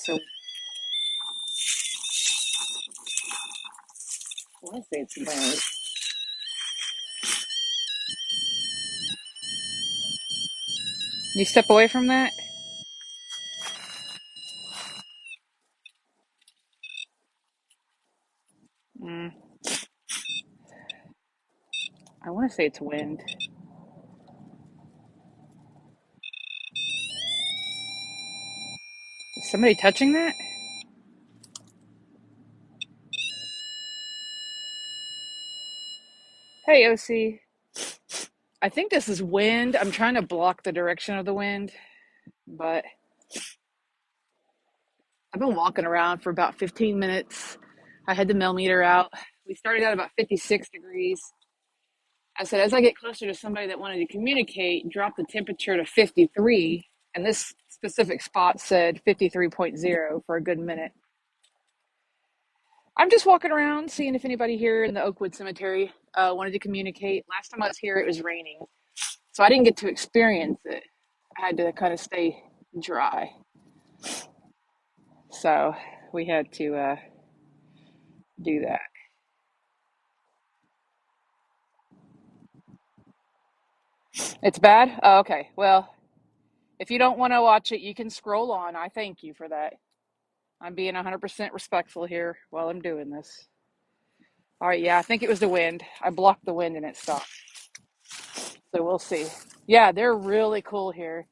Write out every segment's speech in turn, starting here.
so I want to say it's wind. You step away from that? Mm, I want to say it's wind. Is somebody touching that? Hey, OC. I think this is wind. I'm trying to block the direction of the wind, but I've been walking around for about 15 minutes. I had the millimeter out. We started at about 56 degrees. I said, as I get closer to somebody that wanted to communicate, drop the temperature to 53. And this specific spot said 53.0 for a good minute. I'm just walking around, seeing if anybody here in the Oakwood Cemetery wanted to communicate. Last time I was here, it was raining, so I didn't get to experience it. I had to kind of stay dry. So we had to do that. It's bad? Oh, okay. Well, if you don't want to watch it, you can scroll on. I thank you for that. I'm being 100% respectful here while I'm doing this. All right, yeah, I think it was the wind. I blocked the wind and it stopped. So we'll see. Yeah, they're really cool here.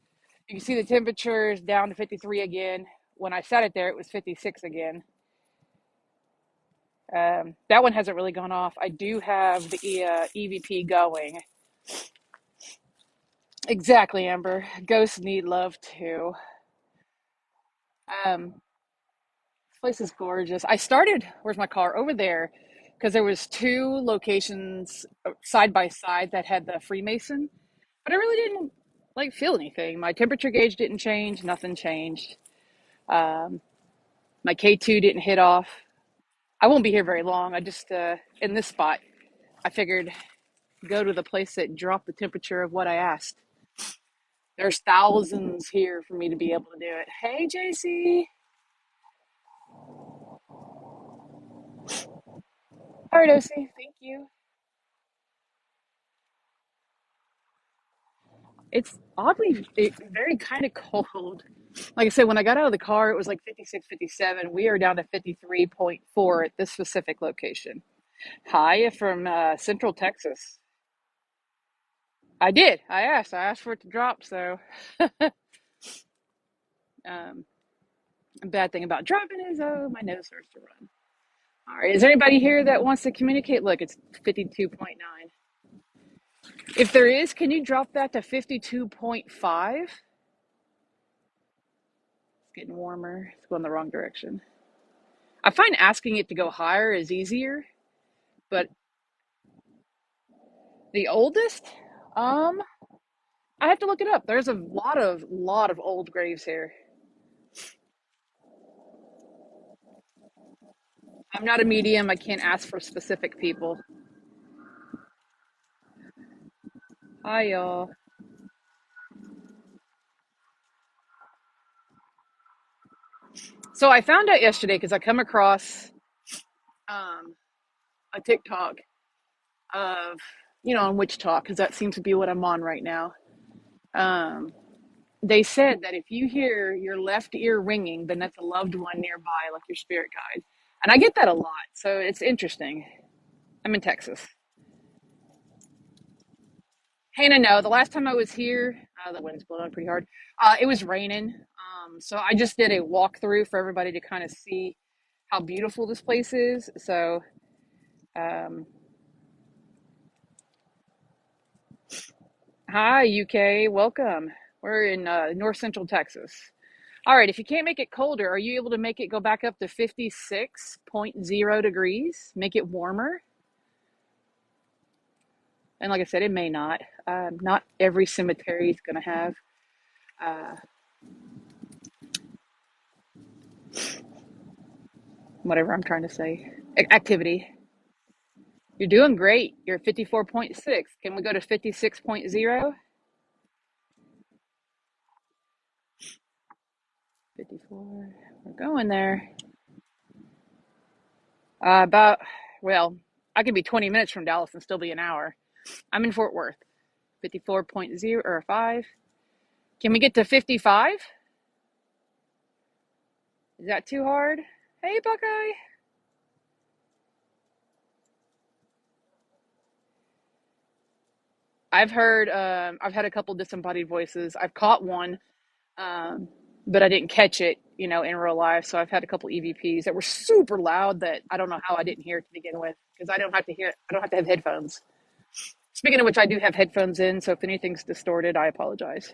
You can see the temperature is down to 53 again. When I set it there, it was 56 again. That one hasn't really gone off. I do have the EVP going. Exactly, Amber. Ghosts need love too. This place is gorgeous. I started, where's my car? Over there, because there was two locations side by side that had the Freemason, but I really didn't like feel anything. My temperature gauge didn't change. Nothing changed. Um, my K2 didn't hit off. I won't be here very long. I just in this spot, I figured go to the place that dropped the temperature of what I asked. There's thousands here for me to be able to do it. Hey, JC. All right, OC. Thank you. It's very kind of cold. Like I said, when I got out of the car, it was like 56, 57. We are down to 53.4 at this specific location. Hi, from Central Texas. I did. I asked. I asked for it to drop. So, um, a bad thing about dropping is, oh, my nose starts to run. All right. Is there anybody here that wants to communicate? Look, it's 52.9. If there is, can you drop that to 52.5? It's getting warmer. It's going the wrong direction. I find asking it to go higher is easier, but the oldest, um, I have to look it up. There's a lot of old graves here. I'm not a medium. I can't ask for specific people. Hi, y'all. So I found out yesterday because I come across um, a TikTok of, on Witch Talk, because that seems to be what I'm on right now. Um, they said that if you hear your left ear ringing, then that's a loved one nearby, like your spirit guide. And I get that a lot, so it's interesting. I'm in Texas. Hannah, no, the last time I was here, the wind's blowing pretty hard. It was raining, so I just did a walkthrough for everybody to kind of see how beautiful this place is. So, um, hi, UK, welcome. We're in North Central Texas. All right, if you can't make it colder, are you able to make it go back up to 56.0 degrees? Make it warmer? And like I said, it may not. Not every cemetery is going to have uh, whatever I'm trying to say, activity. You're doing great. You're at 54.6. Can we go to 56.0? 54. We're going there. About, well, I could be 20 minutes from Dallas and still be an hour. I'm in Fort Worth, 54.0 or 5. Can we get to 55? Is that too hard? Hey, Buckeye. I've had a couple disembodied voices. I've caught one, um, but I didn't catch it, in real life. So I've had a couple EVPs that were super loud that I don't know how I didn't hear it to begin with because I don't have to hear it. I don't have to have headphones. Speaking of which, I do have headphones in, so if anything's distorted, I apologize.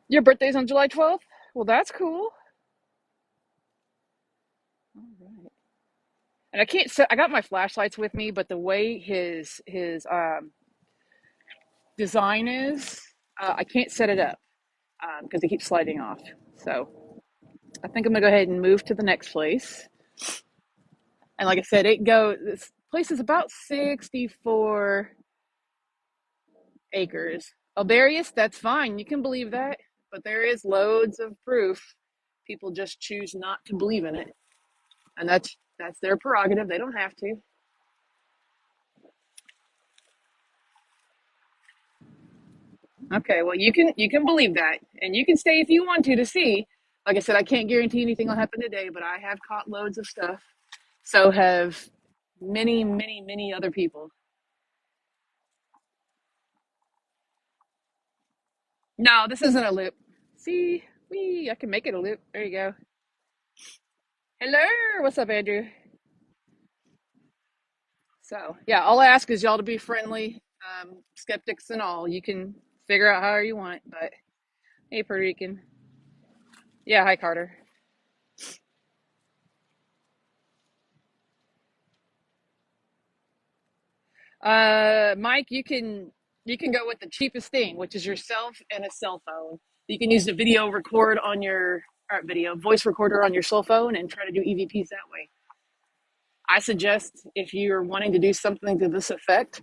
Your birthday's on July 12th? Well, that's cool. All right. And I can't set, I got my flashlights with me, but the way his design is, I can't set it up because it keeps sliding off. So I think I'm gonna go ahead and move to the next place. And like I said, this place is about 64 acres. Albarius, that's fine. You can believe that. But there is loads of proof. People just choose not to believe in it. And that's their prerogative. They don't have to. Okay, well you can believe that. And you can stay if you want to see. Like I said, I can't guarantee anything will happen today, but I have caught loads of stuff. So have many, many, many other people. No, this isn't a loop. See, I can make it a loop. There you go. Hello, what's up, Andrew? So, yeah, all I ask is y'all to be friendly, skeptics and all. You can figure out however you want. But hey, Puerto Rican. Yeah, hi, Carter. Mike, you can go with the cheapest thing, which is yourself and a cell phone. You can use the video record on your video voice recorder on your cell phone and try to do EVPs that way. I suggest if you're wanting to do something to this effect,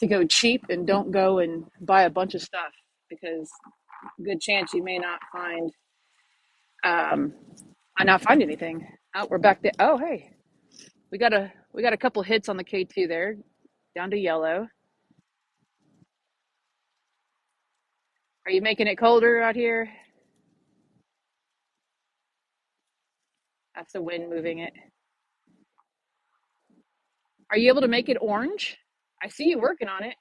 to go cheap and don't go and buy a bunch of stuff because good chance you may not find um I not find anything. Oh, we're back there. Oh, hey, we got a couple hits on the K2 there, down to yellow. Are you making it colder out here? That's the wind moving it. Are you able to make it orange? I see you working on it.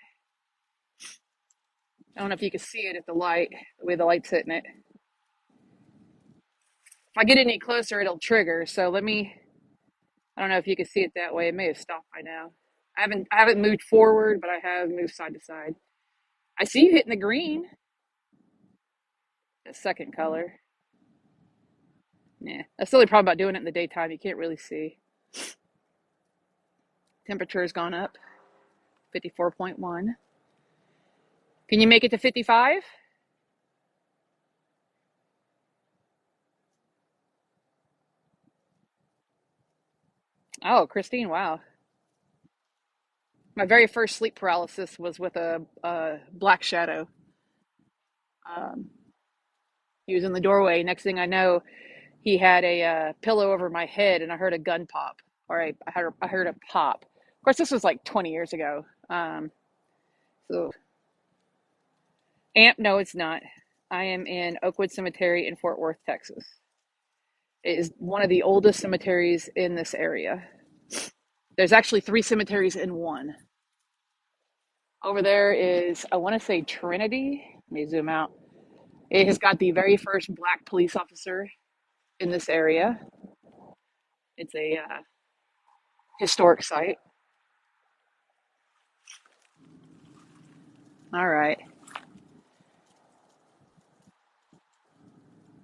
I don't know if you can see it at the light, the way the light's hitting it. If I get any closer, it'll trigger. So let me. I don't know if you can see it that way. It may have stopped by now. I haven't moved forward, but I have moved side to side. I see you hitting the green, the second color. Yeah, that's the only problem about doing it in the daytime. You can't really see. Temperature's gone up, 54.1. Can you make it to 55? Oh, Christine, wow. My very first sleep paralysis was with a black shadow. Um, he was in the doorway. Next thing I know, he had a pillow over my head, and I heard a gun pop, or I heard a pop. Of course, this was like 20 years ago. So, no, it's not. I am in Oakwood Cemetery in Fort Worth, Texas. It is one of the oldest cemeteries in this area. There's actually three cemeteries in one. Over there is, I want to say Trinity. Let me zoom out. It has got the very first black police officer in this area. It's a historic site. All right.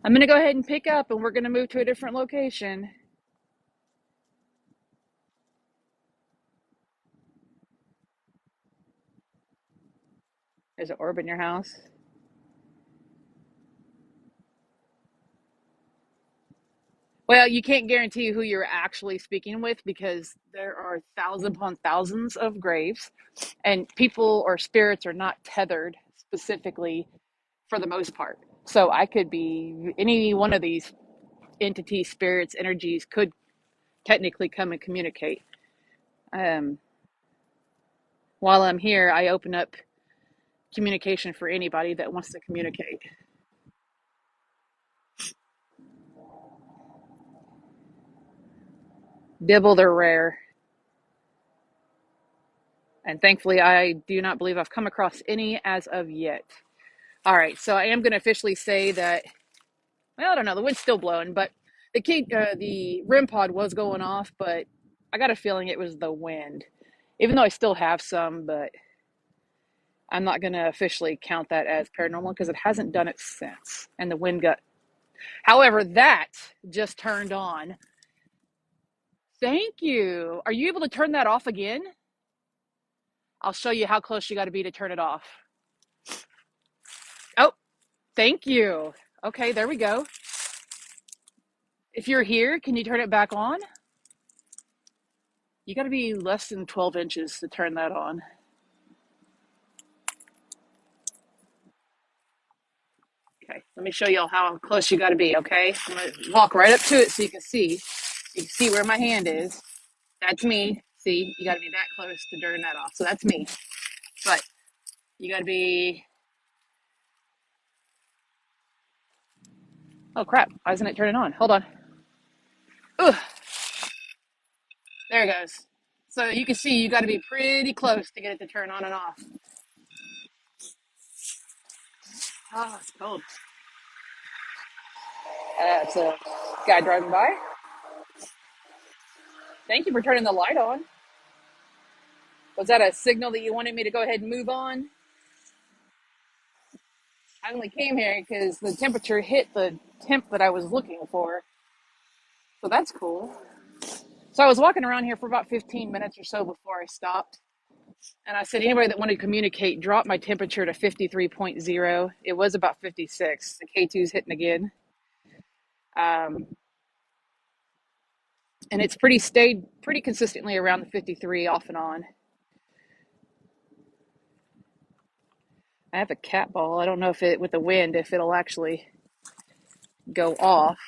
I'm going to go ahead and pick up and we're going to move to a different location. There's an orb in your house. Well, you can't guarantee who you're actually speaking with because there are thousands upon thousands of graves, and people or spirits are not tethered specifically for the most part. So I could be any one of these entities, spirits, energies could technically come and communicate. Um, while I'm here, I open up communication for anybody that wants to communicate. Dibble, they're rare. And thankfully, I do not believe I've come across any as of yet. All right, so I am going to officially say that, well, I don't know, the wind's still blowing, but the REM pod was going off, but I got a feeling it was the wind. Even though I still have some, but I'm not going to officially count that as paranormal because it hasn't done it since. And the wind got. However, that just turned on. Thank you. Are you able to turn that off again? I'll show you how close you got to be to turn it off. Oh, thank you. Okay, there we go. If you're here, can you turn it back on? You got to be less than 12 inches to turn that on. Okay, let me show y'all how close you got to be, okay? I'm going to walk right up to it so you can see. You can see where my hand is. That's me. See, you got to be that close to turn that off. So that's me. But you got to be. Oh, crap. Why isn't it turning on? Hold on. Ugh, there it goes. So you can see you got to be pretty close to get it to turn on and off. Oh, it's cold. It's a guy driving by. Thank you for turning the light on. Was that a signal that you wanted me to go ahead and move on? I only came here because the temperature hit the temp that I was looking for. So that's cool. So I was walking around here for about 15 minutes or so before I stopped. And I said, anybody that wanted to communicate, drop my temperature to 53.0. It was about 56. The K2's hitting again. Um, and it's stayed pretty consistently around the 53 off and on. I have a cat ball. I don't know if with the wind, if it'll actually go off.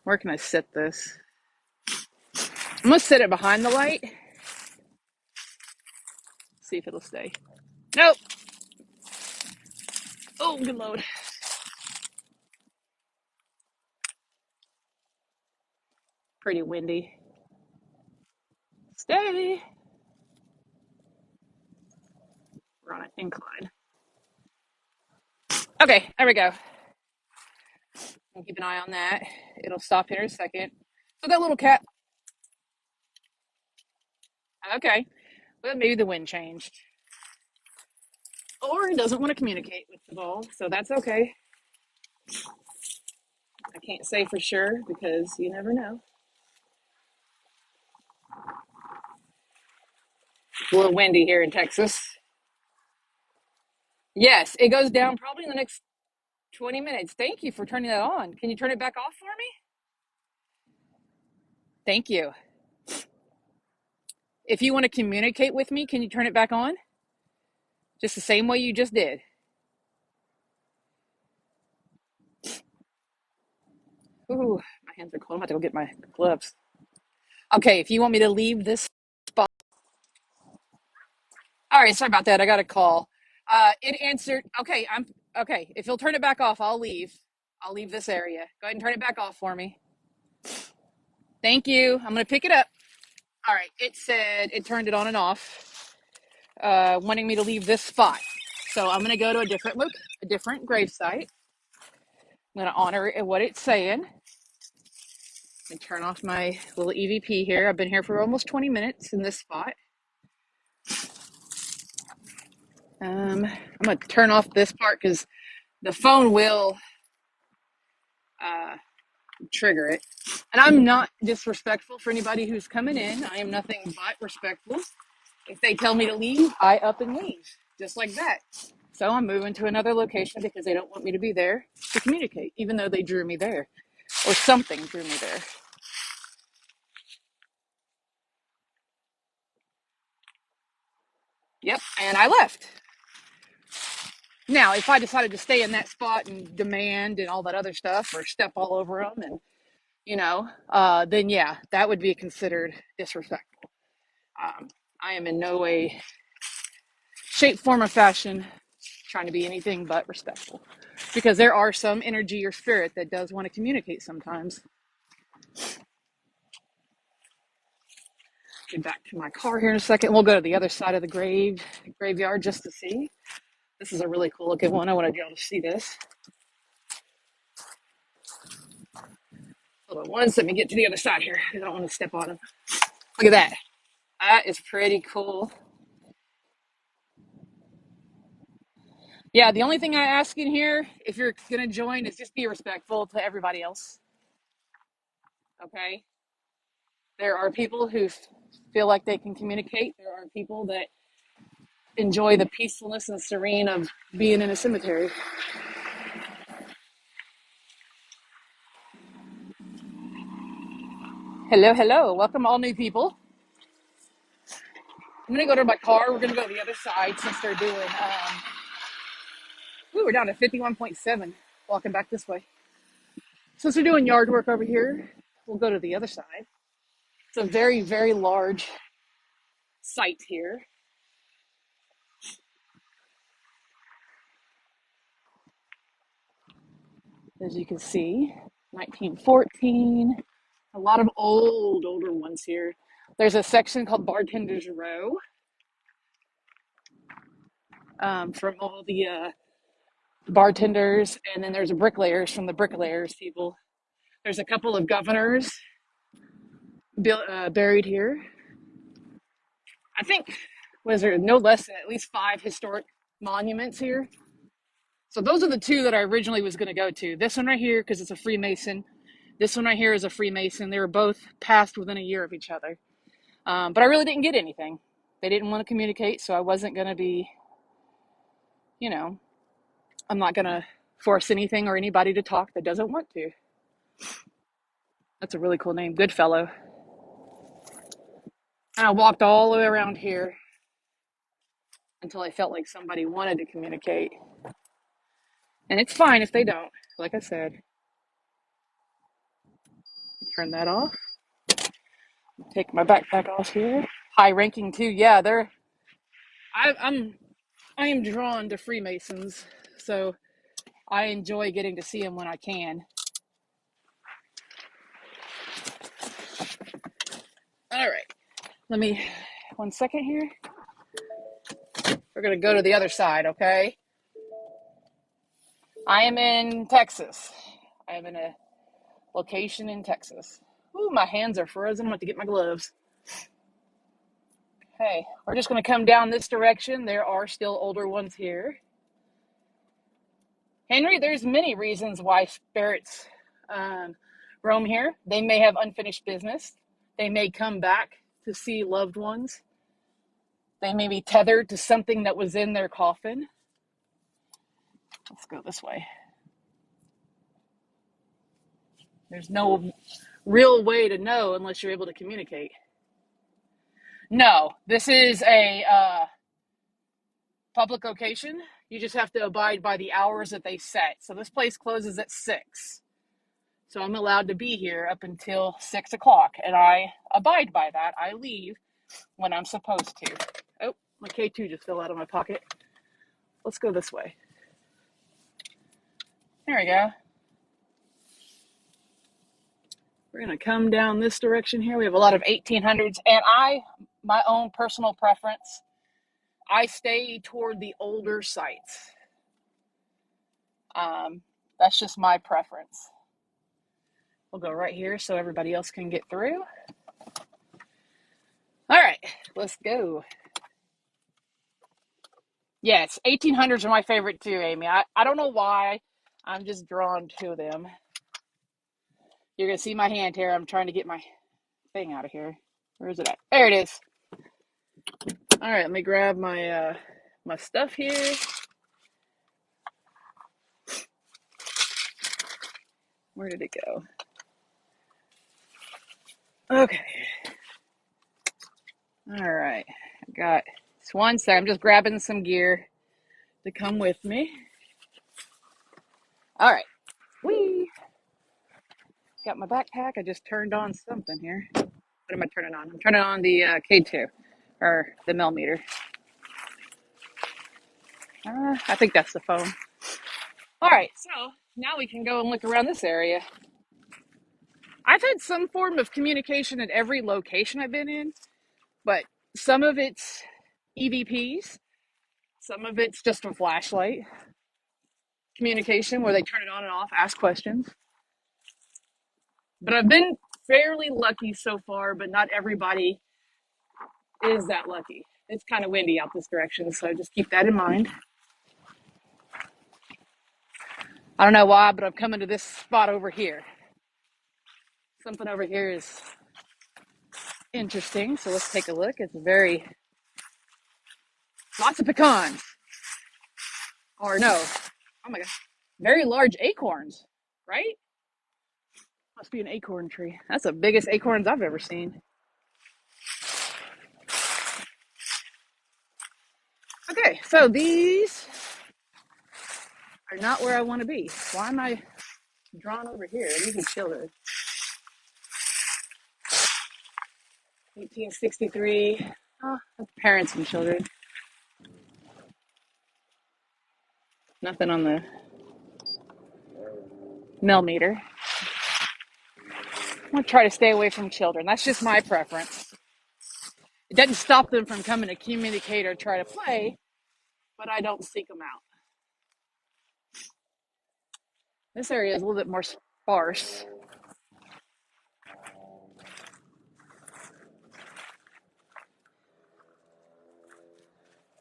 Where can I set this? I'm gonna set it behind the light. See if it'll stay. Nope. Oh, good load. Pretty windy. Stay. We're on an incline. Okay, there we go. I'll keep an eye on that. It'll stop here in a second. So that little cat. Okay. Well, maybe the wind changed. Or it doesn't want to communicate with the ball, so that's okay. I can't say for sure because you never know. It's a little windy here in Texas. Yes, it goes down probably in the next 20 minutes. Thank you for turning that on. Can you turn it back off for me? Thank you. If you want to communicate with me, can you turn it back on? Just the same way you just did. Ooh, my hands are cold. I'm about to go get my gloves. Okay, if you want me to leave this spot. All right, sorry about that. I got a call. It answered. Okay, I'm okay. If you'll turn it back off, I'll leave. I'll leave this area. Go ahead and turn it back off for me. Thank you. I'm gonna pick it up. All right. It said it turned it on and off, wanting me to leave this spot. So I'm gonna go to a different grave site. I'm gonna honor what it's saying and turn off my little EVP here. I've been here for almost 20 minutes in this spot. I'm gonna turn off this part because the phone will uh, trigger it. And I'm not disrespectful for anybody who's coming in. I am nothing but respectful. If they tell me to leave, I up and leave, just like that. So I'm moving to another location because they don't want me to be there to communicate, even though they drew me there or something drew me there. Yep, and I left. Now, if I decided to stay in that spot and demand and all that other stuff, or step all over them, and then yeah, that would be considered disrespectful. Um, I am in no way, shape, form, or fashion trying to be anything but respectful, because there are some energy or spirit that does want to communicate sometimes. Get back to my car here in a second. We'll go to the other side of the graveyard just to see. This is a really cool looking one. I want to be able to see this. Hold on one second, let me get to the other side here. I don't want to step on them. Look at that. That is pretty cool. Yeah, the only thing I ask in here, if you're going to join, is just be respectful to everybody else. Okay? There are people who feel like they can communicate. There are people that enjoy the peacefulness and serene of being in a cemetery. Hello, hello. Welcome, all new people. I'm going to go to my car. We're going to go to the other side since they're doing, we're down to 51.7 walking back this way. Since they're doing yard work over here, we'll go to the other side. It's a very, very large site here. As you can see, 1914. A lot of older ones here. There's a section called Bartender's Row, from all the bartenders, and then there's a bricklayers from the bricklayers people. There's a couple of governors buried here. I think, was there no less than at least 5 historic monuments here? So those are the 2 that I originally was going to go to. This one right here, because it's a Freemason. This one right here is a Freemason. They were both passed within a year of each other. But I really didn't get anything. They didn't want to communicate, so I wasn't going to be, you know, I'm not going to force anything or anybody to talk that doesn't want to. That's a really cool name, Goodfellow. And I walked all the way around here until I felt like somebody wanted to communicate. And it's fine if they don't. Like I said, turn that off. Take my backpack off here. High ranking too. Yeah, they're. I am drawn to Freemasons, so I enjoy getting to see them when I can. All right, let me 1 second here. We're gonna go to the other side, okay? I am in Texas. I am in a location in Texas. Ooh, my hands are frozen. I'm going to have to get my gloves. Okay, we're just going to come down this direction. There are still older ones here. Henry, there's many reasons why spirits roam here. They may have unfinished business. They may come back to see loved ones. They may be tethered to something that was in their coffin. Let's go this way. There's no real way to know unless you're able to communicate. No, this is a public location. You just have to abide by the hours that they set. So this place closes at 6. So I'm allowed to be here up until 6 o'clock, and I abide by that. I leave when I'm supposed to. Oh, my K2 just fell out of my pocket. Let's go this way. There we go. We're going to come down this direction here. We have a lot of 1800s, and my own personal preference, I stay toward the older sites. That's just my preference. We'll go right here so everybody else can get through. All right, let's go. Yes, 1800s are my favorite too, Amy. I don't know why. I'm just drawn to them. You're going to see my hand here. I'm trying to get my thing out of here. Where is it at? There it is. All right, let me grab my my stuff here. Where did it go? Okay. All right. I got this 1 second. I'm just grabbing some gear to come with me. All right. Whee! Got my backpack. I just turned on something here. What am I turning on? I'm turning on the K2 or the millimeter. I think that's the phone. All right. So now we can go and look around this area. I've had some form of communication at every location I've been in, but some of it's EVPs, some of it's just a flashlight communication where they turn it on and off, ask questions. But I've been fairly lucky so far, but not everybody is that lucky. It's kind of windy out this direction, so just keep that in mind. I don't know why, but I'm coming to this spot over here. Something over here is interesting, so let's take a look. It's lots of pecans. Or no, oh my gosh, very large acorns, right? Must be an acorn tree. That's the biggest acorns I've ever seen. Okay, so these are not where I want to be. Why am I drawn over here? These are children. 1863. Oh, that's parents and children. Nothing on the millimeter. I'm going to try to stay away from children. That's just my preference. It doesn't stop them from coming to communicate or try to play, but I don't seek them out. This area is a little bit more sparse.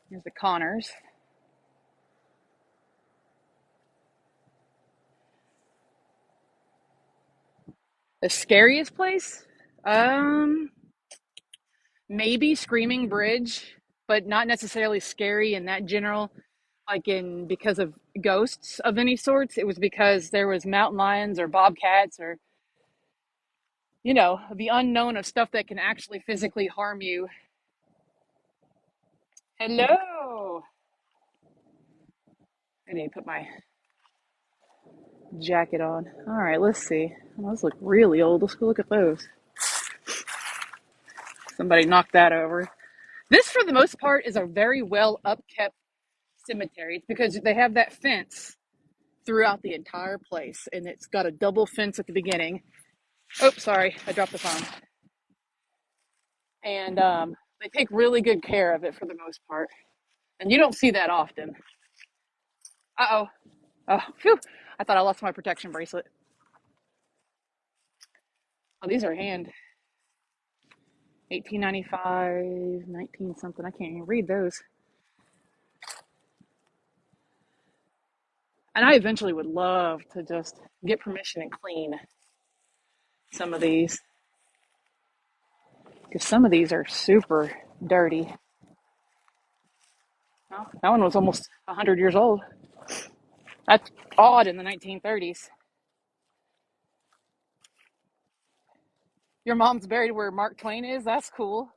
Here's the Connors. The scariest place? Maybe Screaming Bridge, but not necessarily scary in that general, like in because of ghosts of any sorts. It was because there was mountain lions or bobcats or, the unknown of stuff that can actually physically harm you. Hello. I need to put my jacket on. All right, let's see. Oh, those look really old. Let's go look at those. Somebody knocked that over. This, for the most part, is a very well upkept cemetery because they have that fence throughout the entire place, and it's got a double fence at the beginning. Oh, sorry, I dropped the phone. And they take really good care of it for the most part, and you don't see that often. Uh-oh. Oh, phew. I thought I lost my protection bracelet. Oh, these are hand 1895, 19 something. I can't even read those. And I eventually would love to just get permission and clean some of these because some of these are super dirty. Well, that one was almost 100 years old. That's odd in the 1930s. Your mom's buried where Mark Twain is? That's cool.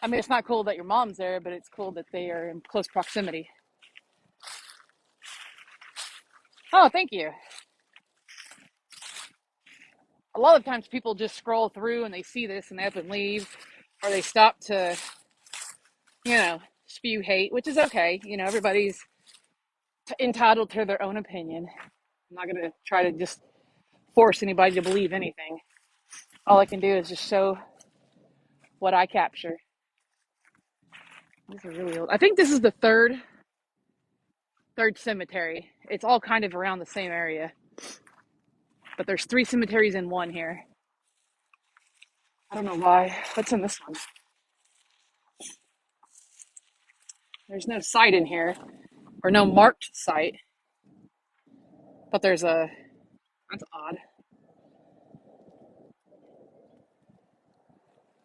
I mean, it's not cool that your mom's there, but it's cool that they are in close proximity. Oh, thank you. A lot of times people just scroll through and they see this and they up and leave, or they stop to, spew hate, which is okay. Everybody's entitled to their own opinion. I'm not going to try to just force anybody to believe anything. All I can do is just show what I capture. These are really old. I think this is the third cemetery. It's all kind of around the same area, but there's 3 cemeteries in one here. I don't know why. What's in this one? There's no site in here, or no marked site, but that's odd.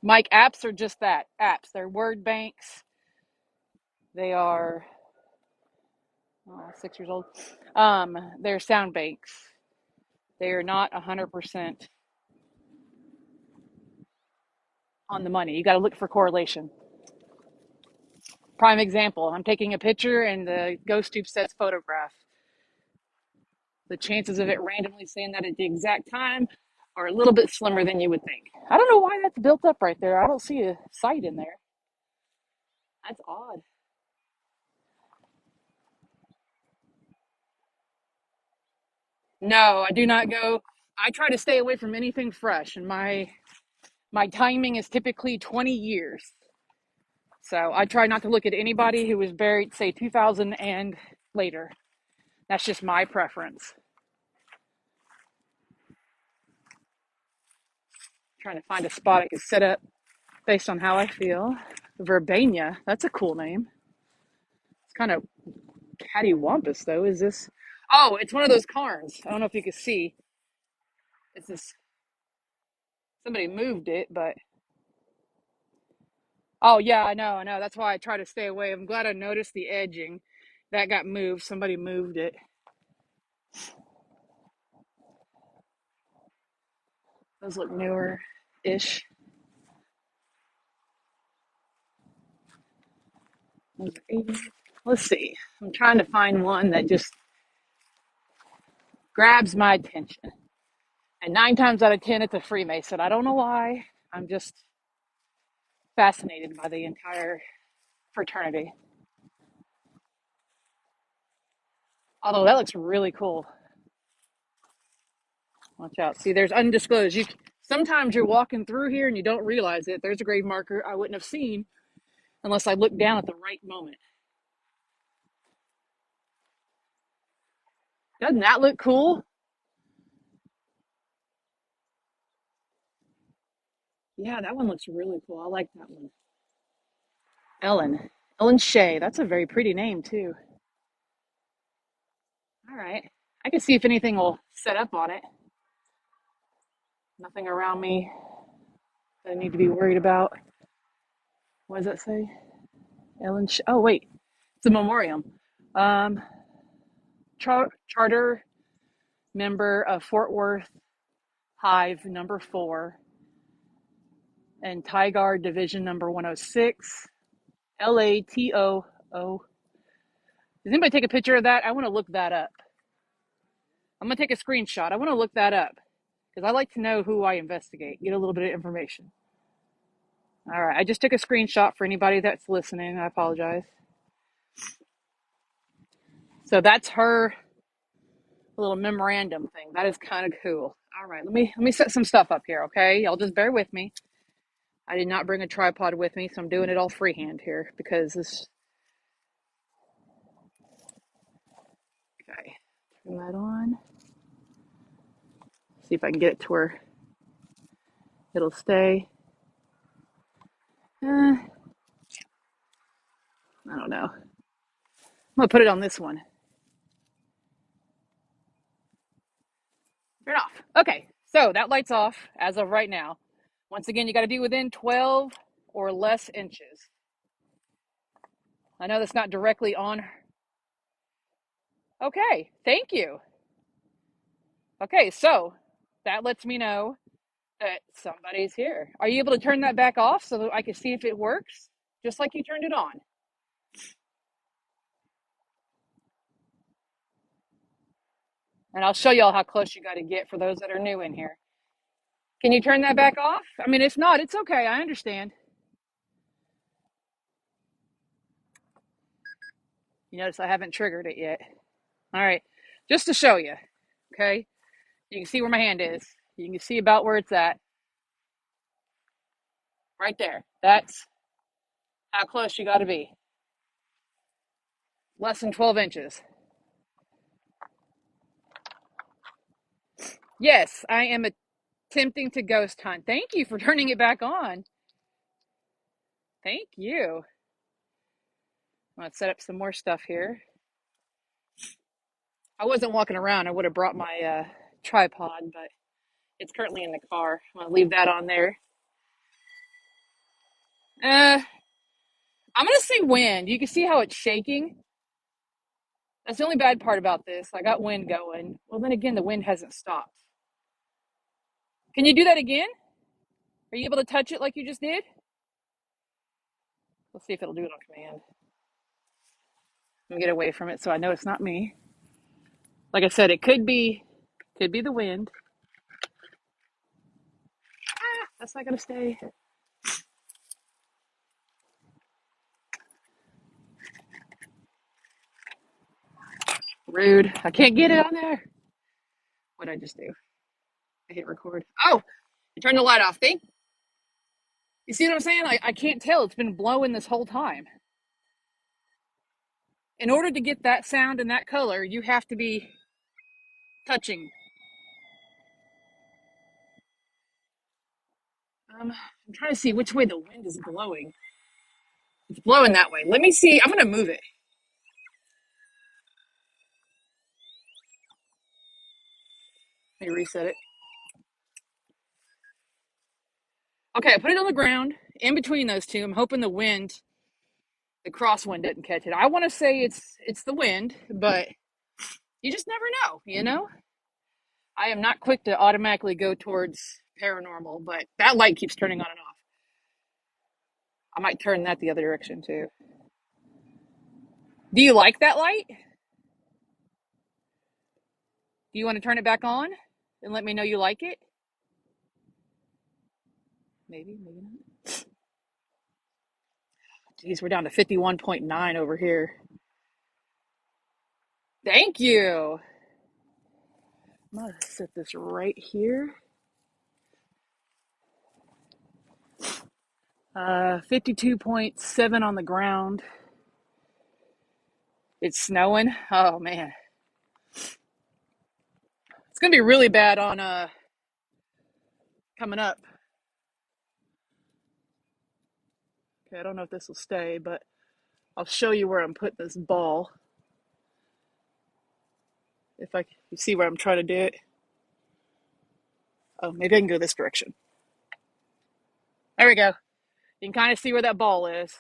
Mike, apps are just that, apps. They're word banks. They are 6 years old. They're sound banks. They are not 100% on the money. You got to look for correlation. Prime example. I'm taking a picture and the ghost tube says photograph. The chances of it randomly saying that at the exact time are a little bit slimmer than you would think. I don't know why that's built up right there. I don't see a sight in there. That's odd. No, I do not go. I try to stay away from anything fresh, and my timing is typically 20 years. So I try not to look at anybody who was buried, say, 2000 and later. That's just my preference. Trying to find a spot I could set up based on how I feel. Verbania, that's a cool name. It's kind of cattywampus, though. Is this? Oh, it's one of those cairns. I don't know if you can see. It's this. Somebody moved it, but oh yeah, I know. That's why I try to stay away. I'm glad I noticed the edging. That got moved. Somebody moved it. Those look newer-ish. Let's see. I'm trying to find one that just grabs my attention. And 9 times out of 10, it's a Freemason. I don't know why. I'm just fascinated by the entire fraternity. Although that looks really cool. Watch out. See, there's undisclosed. Sometimes you're walking through here and you don't realize it. There's a grave marker I wouldn't have seen unless I looked down at the right moment. Doesn't that look cool? Yeah, that one looks really cool. I like that one. Ellen. Ellen Shea. That's a very pretty name, too. All right. I can see if anything will set up on it. Nothing around me that I need to be worried about. What does that say? Oh, wait. It's a memoriam. Um, Charter member of Fort Worth Hive number 4 and Tigar Division number 106. LATOO. Does anybody take a picture of that? I want to look that up. I'm going to take a screenshot. I want to look that up because I like to know who I investigate, get a little bit of information. All right. I just took a screenshot for anybody that's listening. I apologize. So that's her little memorandum thing. That is kind of cool. All right. Let me set some stuff up here, okay? Y'all just bear with me. I did not bring a tripod with me, so I'm doing it all freehand here because this. Okay. Turn that on. See if I can get it to where it'll stay. I don't know. I'm gonna put it on this one. Turn off. Okay, so that light's off as of right now. Once again, you got to be within 12 or less inches. I know that's not directly on. Okay, thank you. Okay, so that lets me know that somebody's here. Are you able to turn that back off so that I can see if it works? Just like you turned it on. And I'll show y'all how close you got to get for those that are new in here. Can you turn that back off? I mean, if not, it's okay. I understand. You notice I haven't triggered it yet. All right, just to show you, okay? You can see where my hand is. You can see about where it's at. Right there. That's how close you got to be. Less than 12 inches. Yes, I am attempting to ghost hunt. Thank you for turning it back on. Thank you. Let's set up some more stuff here. I wasn't walking around. I would have brought my tripod, but it's currently in the car. I'm going to leave that on there. I'm going to say wind. You can see how it's shaking. That's the only bad part about this. I got wind going. Well, then again, the wind hasn't stopped. Can you do that again? Are you able to touch it like you just did? Let's see if it'll do it on command. Let me get away from it so I know it's not me. Like I said, it could be the wind. That's not gonna stay. Rude. I can't get it on there. What'd I just do? I hit record. Oh, I turned the light off. Think. You see what I'm saying? I can't tell. It's been blowing this whole time. In order to get that sound and that color, you have to be touching. I'm trying to see which way the wind is blowing. It's blowing that way. Let me see. I'm gonna move it. Let me reset it. Okay, I put it on the ground in between those two. I'm hoping the crosswind doesn't catch it. I want to say it's the wind, but you just never know. I am not quick to automatically go towards paranormal, but that light keeps turning on and off. I might turn that the other direction too. Do you like that light? Do you want to turn it back on and let me know you like it? Maybe, maybe not. Geez, we're down to 51.9 over here. Thank you. I'm gonna set this right here. 52.7 on the ground. It's snowing. Oh man. It's gonna be really bad on coming up. Okay, I don't know if this will stay, but I'll show you where I'm putting this ball. If you see where I'm trying to do it. Oh, maybe I can go this direction. There we go. You can kind of see where that ball is.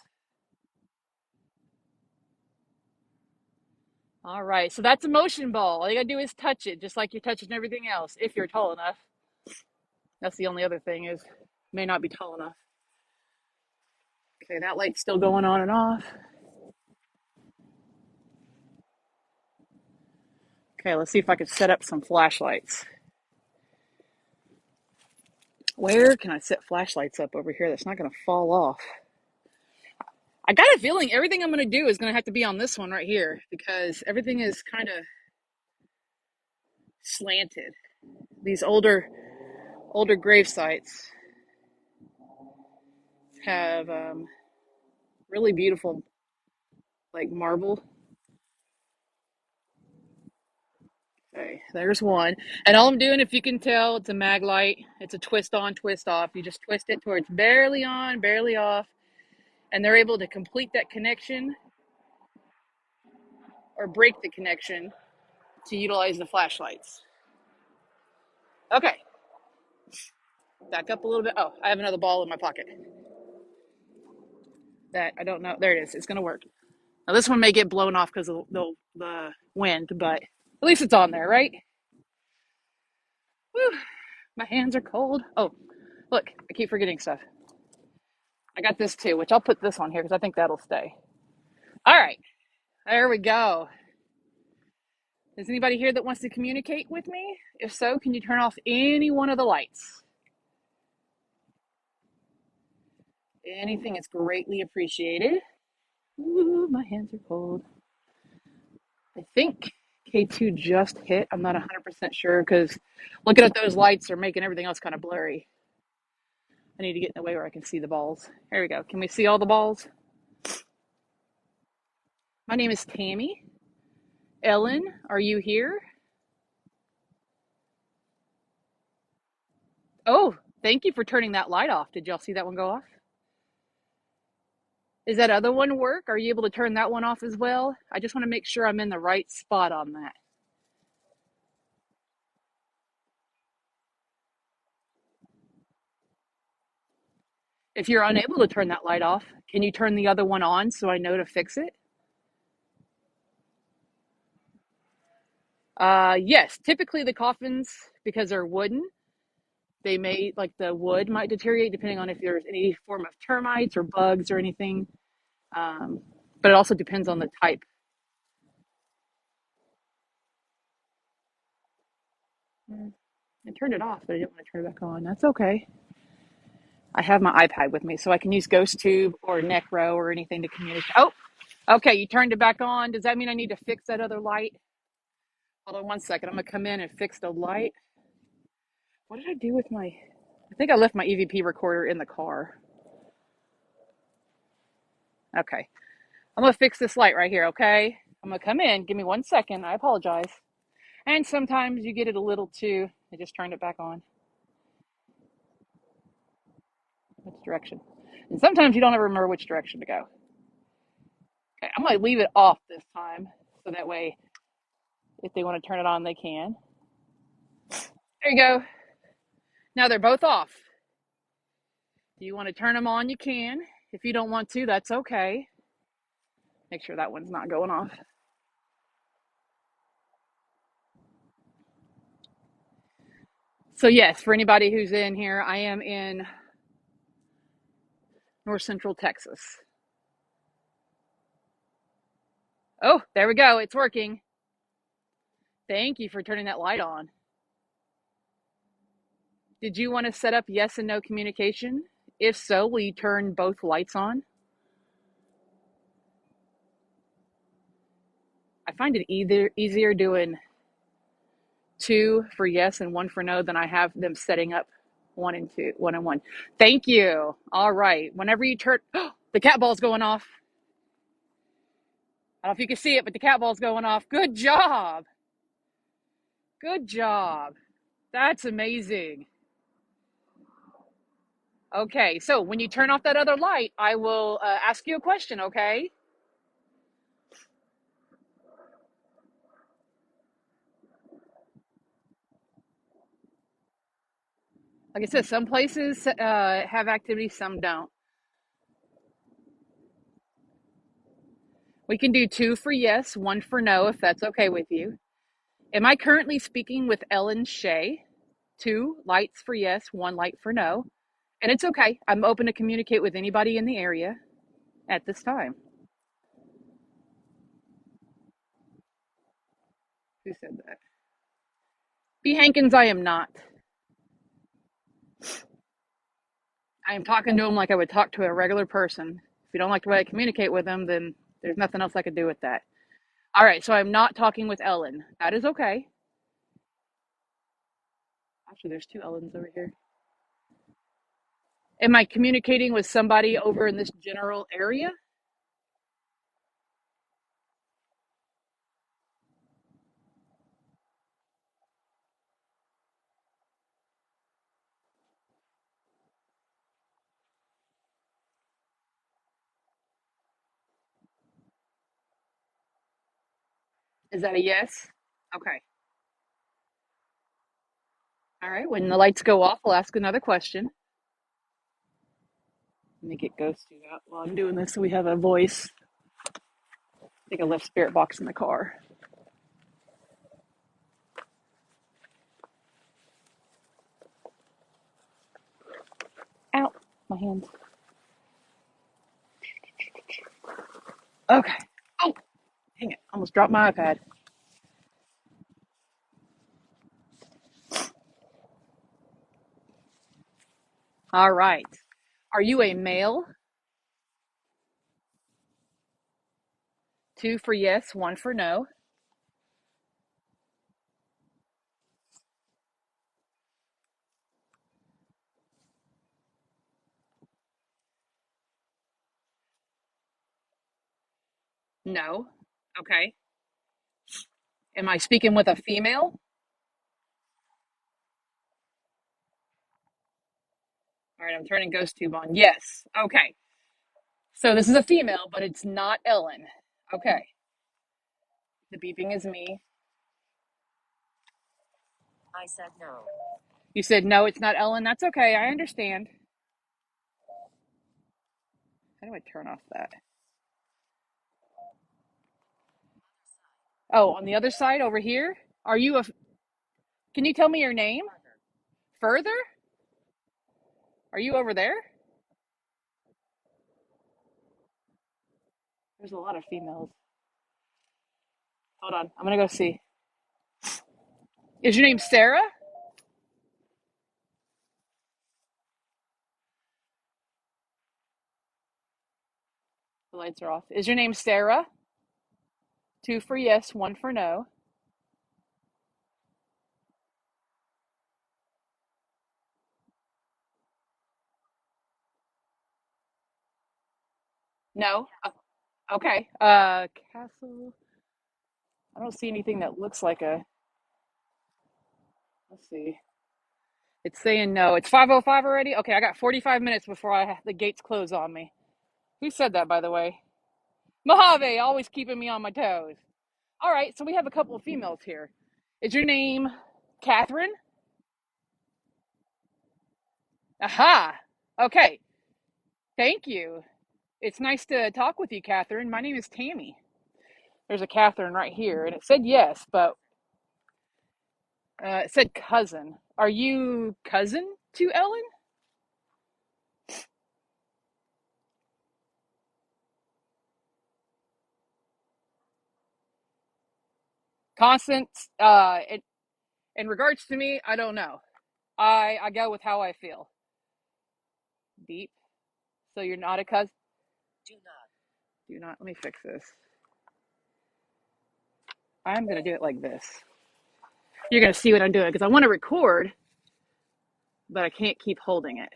All right, so that's a motion ball. All you gotta do is touch it, just like you're touching everything else, if you're tall enough. That's the only other thing is, may not be tall enough. Okay, that light's still going on and off. Okay, let's see if I can set up some flashlights. Where can I set flashlights up over here that's not gonna fall off? I got a feeling everything I'm gonna do is gonna have to be on this one right here because everything is kind of slanted. These older grave sites have really beautiful like marble. Okay, there's one. And all I'm doing, if you can tell, it's a mag light. It's a twist on, twist off. You just twist it towards barely on, barely off, and they're able to complete that connection or break the connection to utilize the flashlights. Okay, back up a little bit. Oh, I have another ball in my pocket. That I don't know. There it is. It's gonna work. Now this one may get blown off because of the wind, but at least it's on there, right? Whew, my hands are cold. Oh, look, I keep forgetting stuff. I got this too, which I'll put this on here because I think that'll stay. All right, there we go. Is anybody here that wants to communicate with me? If so, can you turn off any one of the lights? Anything is greatly appreciated. Ooh, my hands are cold. I think K2 just hit. I'm not 100% sure because looking at those lights are making everything else kind of blurry. I need to get in the way where I can see the balls. There we go. Can we see all the balls? My name is Tammy. Ellen, are you here? Oh, thank you for turning that light off. Did y'all see that one go off? Is that other one work? Are you able to turn that one off as well? I just want to make sure I'm in the right spot on that. If you're unable to turn that light off, can you turn the other one on so I know to fix it? Yes, typically the coffins, because they're wooden, they may, like the wood might deteriorate depending on if there's any form of termites or bugs or anything. Um, but it also depends on the type. I turned it off, but I didn't want to turn it back on. That's okay. I have my iPad with me, so I can use GhostTube or Necro or anything to communicate. Oh, okay. You turned it back on. Does that mean I need to fix that other light? Hold on one second. I'm going to come in and fix the light. What did I do with my... I think I left my EVP recorder in the car. Okay. I'm going to fix this light right here, okay? I'm going to come in. Give me 1 second. I apologize. And sometimes you get it a little too... I just turned it back on. Which direction? And sometimes you don't ever remember which direction to go. Okay, I'm going to leave it off this time. So that way, if they want to turn it on, they can. There you go. Now they're both off. If you want to turn them on, you can. If you don't want to, that's okay. Make sure that one's not going off. So yes, for anybody who's in here, I am in North Central Texas. Oh, there we go. It's working. Thank you for turning that light on. Did you want to set up yes and no communication? If so, will you turn both lights on? I find it either easier doing two for yes and one for no than I have them setting up one and two, one and one. Thank you. All right. Whenever you turn, the cat ball's going off. I don't know if you can see it, but the cat ball's going off. Good job. Good job. That's amazing. Okay, so when you turn off that other light, I will ask you a question, okay? Like I said, some places have activities, some don't. We can do two for yes, one for no, if that's okay with you. Am I currently speaking with Ellen Shea? Two lights for yes, one light for no. And it's okay. I'm open to communicate with anybody in the area at this time. Who said that? B. Hankins, I am not. I am talking to him like I would talk to a regular person. If you don't like the way I communicate with them, then there's nothing else I could do with that. All right, so I'm not talking with Ellen. That is okay. Actually, there's two Ellens over here. Am I communicating with somebody over in this general area? Is that a yes? Okay. All right. When the lights go off, I'll ask another question. Let me get Ghosty out while I'm doing this so we have a voice. I think I left Spirit Box in the car. Ow, my hands. Okay. Oh, dang it. Almost dropped my iPad. All right. Are you a male? Two for yes, one for no. No. Okay. Am I speaking with a female? All right, I'm turning Ghost Tube on. Yes. Okay. So this is a female, but it's not Ellen. Okay. The beeping is me. I said no. You said no, it's not Ellen. That's okay. I understand. How do I turn off that? Oh, on the other side over here? Are you a. Can you tell me your name? Further? Are you over there? There's a lot of females. Hold on. I'm going to go see. Is your name Sarah? The lights are off. Is your name Sarah? Two for yes, one for no. No? Okay. Castle. I don't see anything that looks like a. Let's see. It's saying no. It's 5:05 already? Okay, I got 45 minutes before the gates close on me. Who said that, by the way? Mojave, always keeping me on my toes. All right, so we have a couple of females here. Is your name Catherine? Aha. Okay. Thank you. It's nice to talk with you, Catherine. My name is Tammy. There's a Catherine right here, and it said yes, but it said cousin. Are you cousin to Ellen? Constance, in regards to me, I don't know. I go with how I feel. Deep. So you're not a cousin? Do not. Let me fix this. I'm going to do it like this. You're going to see what I'm doing because I want to record, but I can't keep holding it.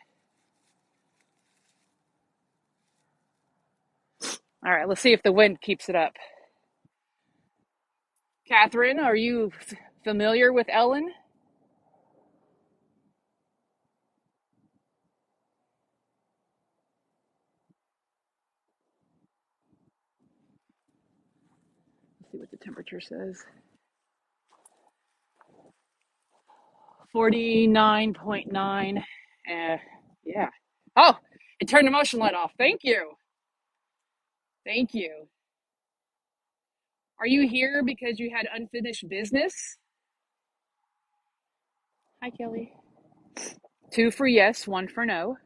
All right, let's see if the wind keeps it up. Catherine, are you familiar with Ellen? Let's see what the temperature says. 49.9. Yeah. Oh, it turned the motion light off. Thank you. Thank you. Are you here because you had unfinished business? Hi, Kelly. Two for yes, one for no.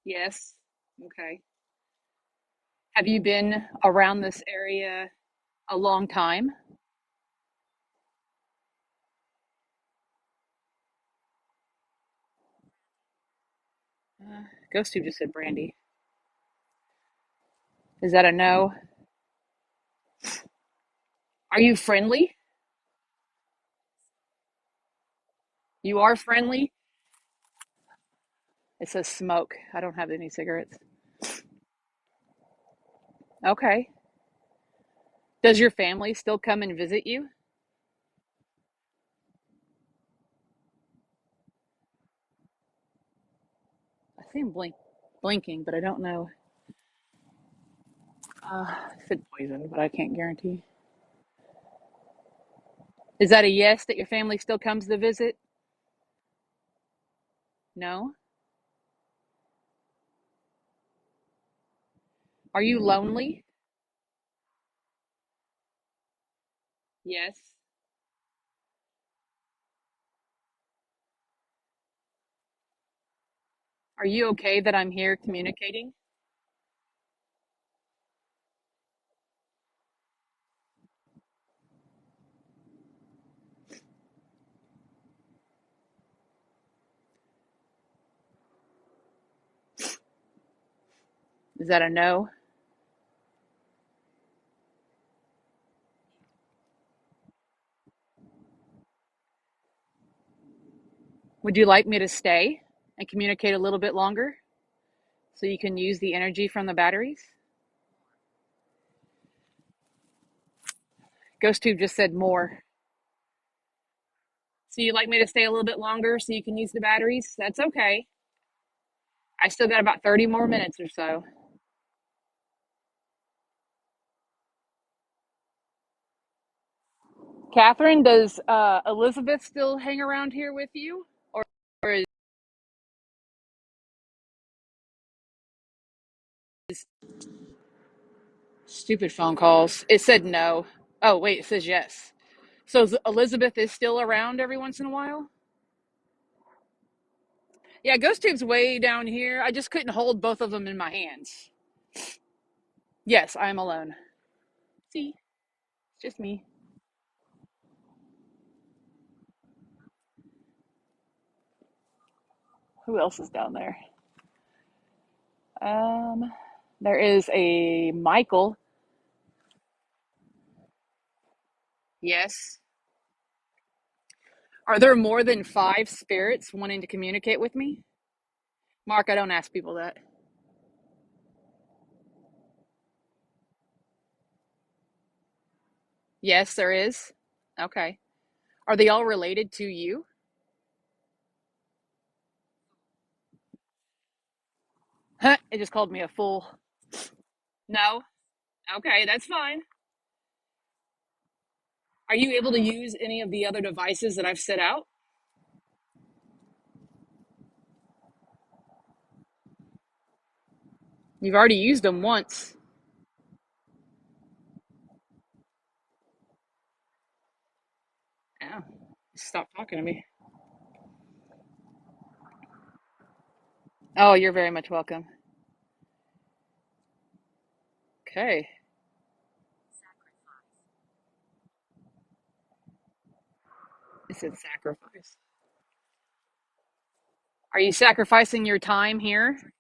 Yes. Okay. Have you been around this area a long time? Ghost Tube just said Brandy. Is that a no? Are you friendly? You are friendly? It says smoke. I don't have any cigarettes. Okay. Does your family still come and visit you? I see him blinking, but I don't know. I said poison, but I can't guarantee. Is that a yes that your family still comes to visit? No? Are you lonely? Yes. Are you okay that I'm here communicating? Is that a no? Would you like me to stay and communicate a little bit longer so you can use the energy from the batteries? Ghost Tube just said more. So you'd like me to stay a little bit longer so you can use the batteries? That's okay. I still got about 30 more minutes or so. Catherine, does Elizabeth still hang around here with you? Or is stupid phone calls? It said no. Oh, wait, it says yes. So Elizabeth is still around every once in a while? Yeah, Ghost Tube's way down here. I just couldn't hold both of them in my hands. Yes, I'm alone. See, it's just me. Who else is down there? Um, there is a Michael. Yes. Are there more than five spirits wanting to communicate with me? Mark, I don't ask people that. Yes, there is. Okay. Are they all related to you? Huh, it just called me a fool. No. Okay, that's fine. Are you able to use any of the other devices that I've set out? You've already used them once. Oh, stop talking to me. Oh, you're very much welcome. Okay. It said sacrifice. Are you sacrificing your time here? It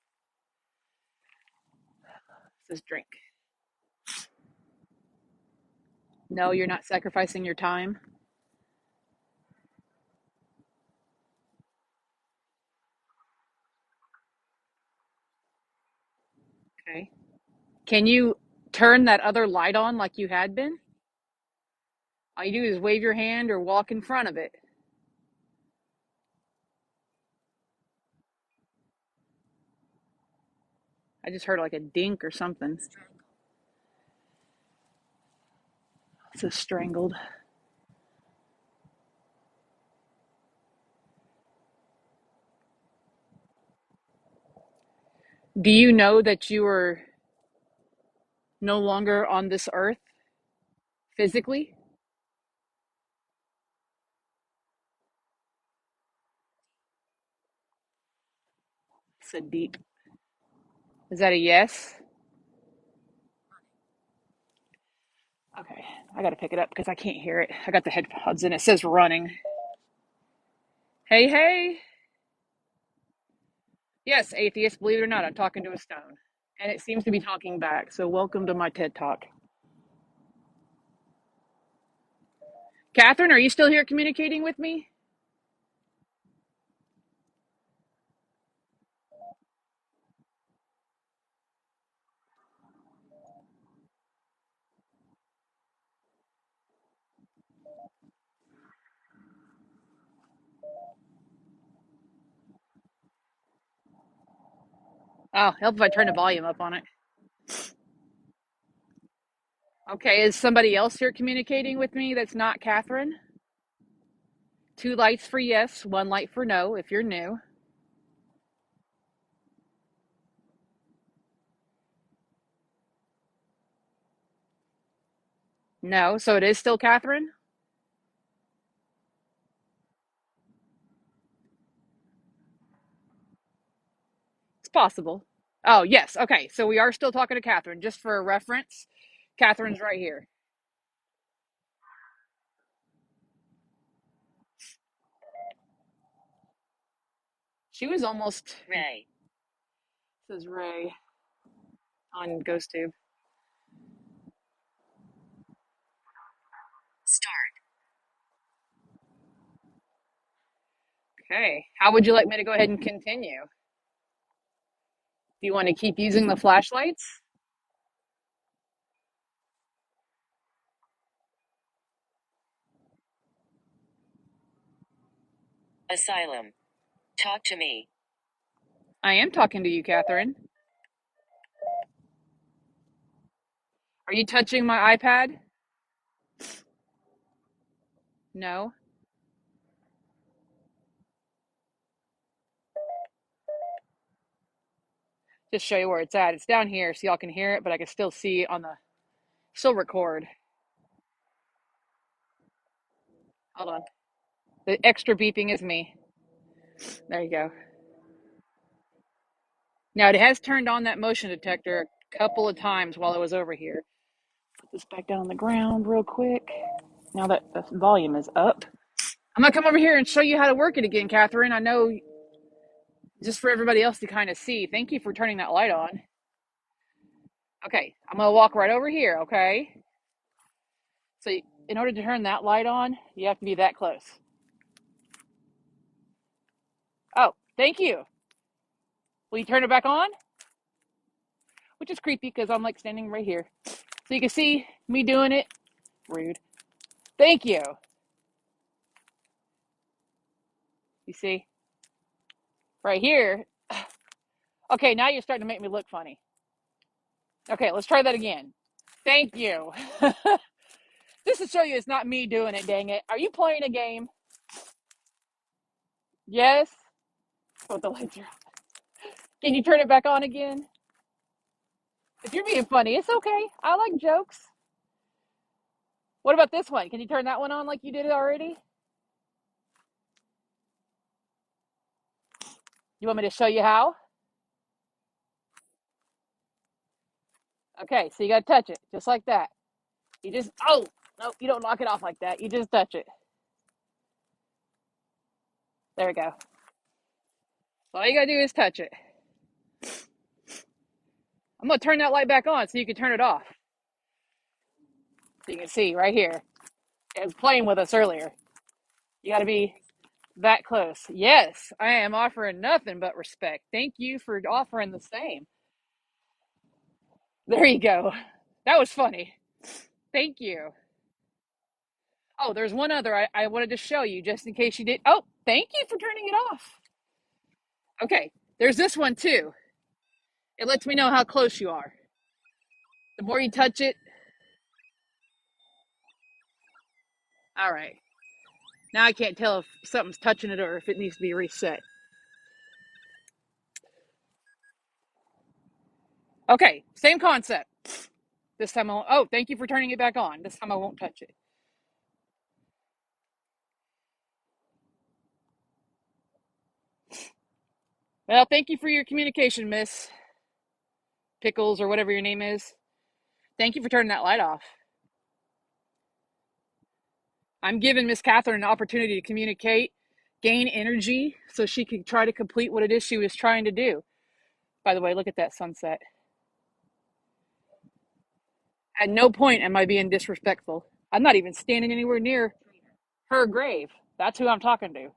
says drink. No, you're not sacrificing your time. Okay. Can you turn that other light on like you had been? All you do is wave your hand or walk in front of it. I just heard like a dink or something. It says strangled. Do you know that you are no longer on this earth physically? It's a deep. Is that a yes? Okay. I got to pick it up because I can't hear it. I got the headphones in. It says running. Hey, hey. Yes, atheist, believe it or not, I'm talking to a stone. And it seems to be talking back. So welcome to my TED Talk. Catherine, are you still here communicating with me? Oh, help if I turn the volume up on it. Okay, is somebody else here communicating with me that's not Catherine? Two lights for yes, one light for no if you're new. No, so it is still Catherine? It's possible. Oh, yes. Okay, so we are still talking to Catherine. Just for a reference, Catherine's right here. She was almost. Ray. Says Ray on GhostTube. Start. Okay. How would you like me to go ahead and continue? Do you want to keep using the flashlights? Asylum. Talk to me. I am talking to you, Catherine. Are you touching my iPad? No. Just show you where it's at. It's down here so y'all can hear it, but I can still see it on the still record. Hold on. The extra beeping is me. There you go. Now it has turned on that motion detector a couple of times while I was over here. Put this back down on the ground real quick. Now that the volume is up, I'm gonna come over here and show you how to work it again, Catherine. I know just for everybody else to kind of see. Thank you for turning that light on. Okay, I'm gonna walk right over here, okay? So in order to turn that light on, you have to be that close. Oh, thank you. Will you turn it back on? Which is creepy because I'm like standing right here. So you can see me doing it. Rude. Thank you. You see? Right here. Okay, now you're starting to make me look funny. Okay, let's try that again. Thank you. Just to show you it's not me doing it, dang it. Are you playing a game? Yes? Put the lights are. Can you turn it back on again? If you're being funny, it's okay. I like jokes. What about this one? Can you turn that one on like you did it already? You want me to show you how? Okay, so you got to touch it just like that. You just, oh, no, you don't knock it off like that. You just touch it. There we go. So all you got to do is touch it. I'm going to turn that light back on so you can turn it off. So you can see right here. It was playing with us earlier. You got to be that close. Yes, I am offering nothing but respect. Thank you for offering the same. There you go. That was funny. Thank you. Oh, there's one other I wanted to show you just in case you did. Oh, thank you for turning it off. Okay, there's this one too. It lets me know how close you are. The more you touch it, all right. Now I can't tell if something's touching it or if it needs to be reset. Okay, same concept. This time I won't. Oh, thank you for turning it back on. This time I won't touch it. Well, thank you for your communication, Miss Pickles or whatever your name is. Thank you for turning that light off. I'm giving Miss Catherine an opportunity to communicate, gain energy, so she can try to complete what it is she was trying to do. By the way, look at that sunset. At no point am I being disrespectful. I'm not even standing anywhere near her grave. That's who I'm talking to,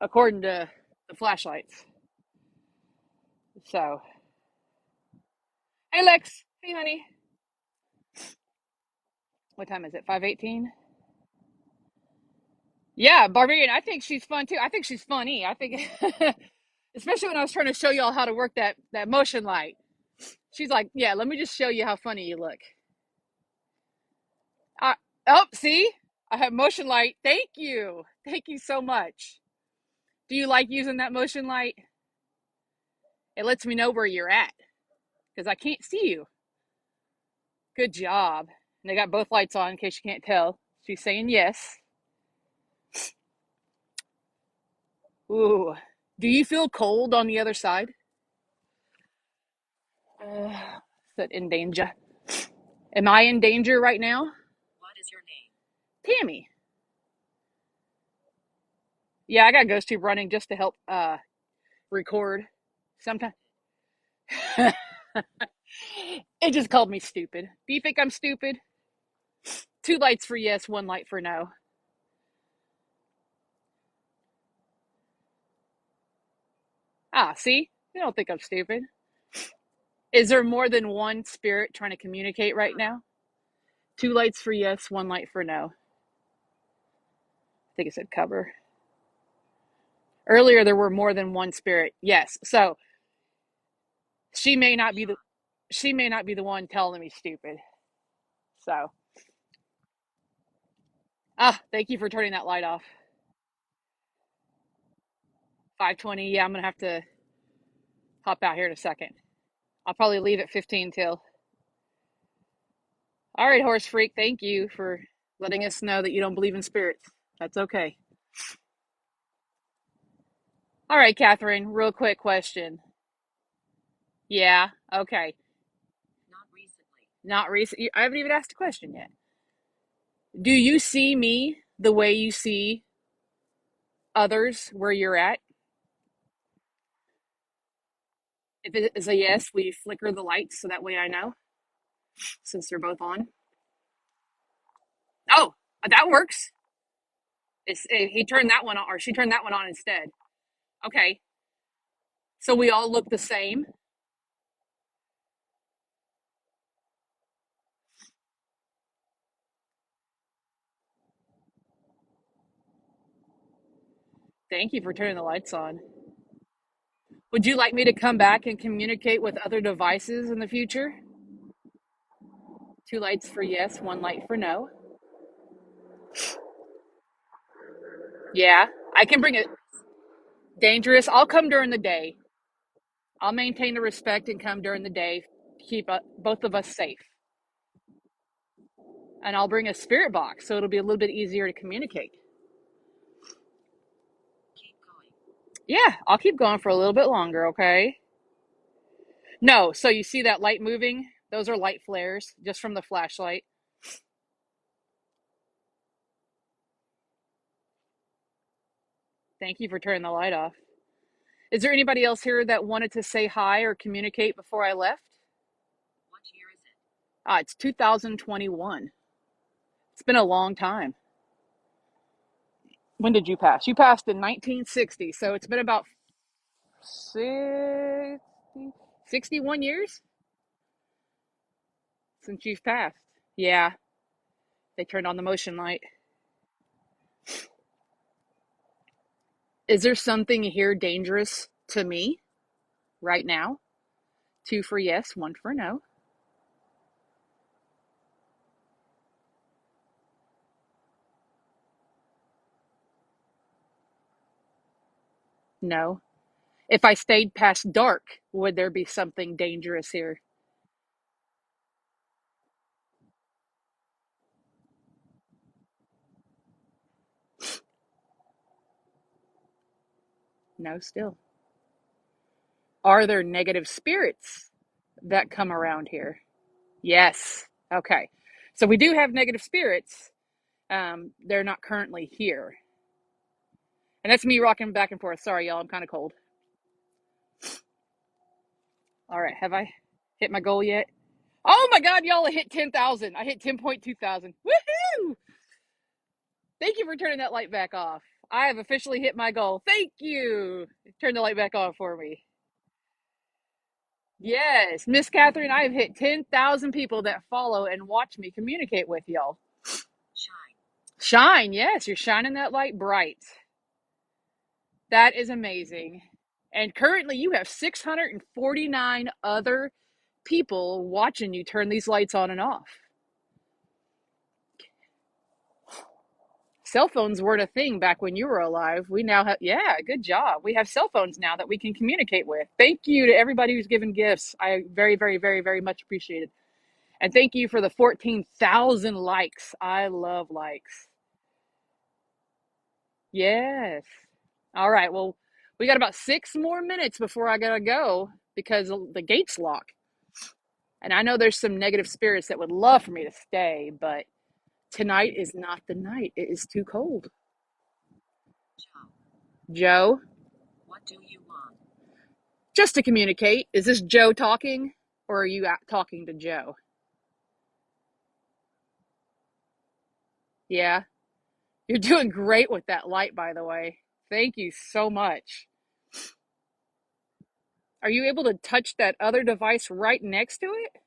according to the flashlights. So, hey Lex, hey honey. What time is it? 5:18. Yeah, Barbarian. I think she's fun too. I think she's funny. I think, especially when I was trying to show y'all how to work that motion light. She's like, "Yeah, let me just show you how funny you look." Uh, oh, see, I have motion light. Thank you so much. Do you like using that motion light? It lets me know where you're at because I can't see you. Good job. And they got both lights on in case you can't tell. She's saying yes. Ooh. Do you feel cold on the other side? Is that in danger? Am I in danger right now? What is your name? Tammy. Yeah, I got GhostTube running just to help record. Sometimes it just called me stupid. Do you think I'm stupid? Two lights for yes, one light for no. Ah, see? You don't think I'm stupid. Is there more than one spirit trying to communicate right now? Two lights for yes, one light for no. I think it said cover. Earlier there were more than one spirit. Yes. So she may not be the one telling me stupid. So thank you for turning that light off. 5:20. Yeah, I'm gonna have to hop out here in a second. I'll probably leave at 15 till. All right, horse freak. Thank you for letting us know that you don't believe in spirits. That's okay. All right, Catherine. Real quick question. Yeah. Okay. Not recently. Not recent. I haven't even asked a question yet. Do you see me the way you see others where you're at? If it is a yes, we flicker the lights so that way I know since they're both on. Oh, that works. He turned that one on, or she turned that one on instead. Okay, so we all look the same. Thank you for turning the lights on. Would you like me to come back and communicate with other devices in the future? Two lights for yes, one light for no. Yeah, I can bring it. Dangerous. I'll come during the day. I'll maintain the respect and come during the day. Keep both of us safe. And I'll bring a spirit box so it'll be a little bit easier to communicate. Yeah, I'll keep going for a little bit longer, okay? No, so you see that light moving? Those are light flares just from the flashlight. Thank you for turning the light off. Is there anybody else here that wanted to say hi or communicate before I left? What year is it? It's 2021. It's been a long time. When did you pass? You passed in 1960, so it's been about 60, 61 years since you've passed. Yeah, they turned on the motion light. Is there something here dangerous to me right now? Two for yes, one for no. No. If I stayed past dark, would there be something dangerous here? No, still. Are there negative spirits that come around here? Yes. Okay. So we do have negative spirits. They're not currently here. And that's me rocking back and forth. Sorry, y'all. I'm kind of cold. All right. Have I hit my goal yet? Oh my God, y'all, I hit 10,000. I hit 10.2 thousand. Woohoo! Thank you for turning that light back off. I have officially hit my goal. Thank you. Turn the light back on for me. Yes, Miss Catherine, I have hit 10,000 people that follow and watch me communicate with y'all. Shine, yes, you're shining that light bright. That is amazing. And currently, you have 649 other people watching you turn these lights on and off. Cell phones weren't a thing back when you were alive. We now have, yeah, good job. We have cell phones now that we can communicate with. Thank you to everybody who's given gifts. I very, very, very, very much appreciate it. And thank you for the 14,000 likes. I love likes. Yes. All right. Well, we got about 6 more minutes before I gotta go because the gates lock. And I know there's some negative spirits that would love for me to stay, but tonight is not the night. It is too cold. Joe, just to communicate, is this Joe talking or are you talking to Joe? Yeah. You're doing great with that light, by the way. Thank you so much. Are you able to touch that other device right next to it?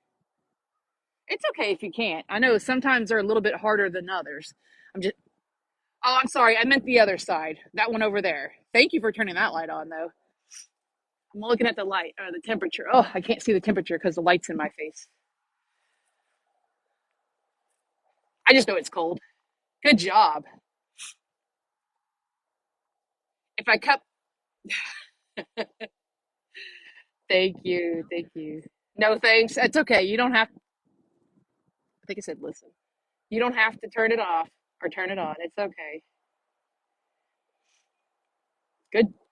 It's okay if you can't. I know sometimes they're a little bit harder than others. I'm just, oh, I'm sorry. I meant the other side. That one over there. Thank you for turning that light on, though. I'm looking at the light, or the temperature. Oh, I can't see the temperature because the light's in my face. I just know it's cold. Good job. If I cut, thank you. Thank you. No thanks. It's okay. You don't have, I think I said listen. You don't have to turn it off or turn it on. It's okay.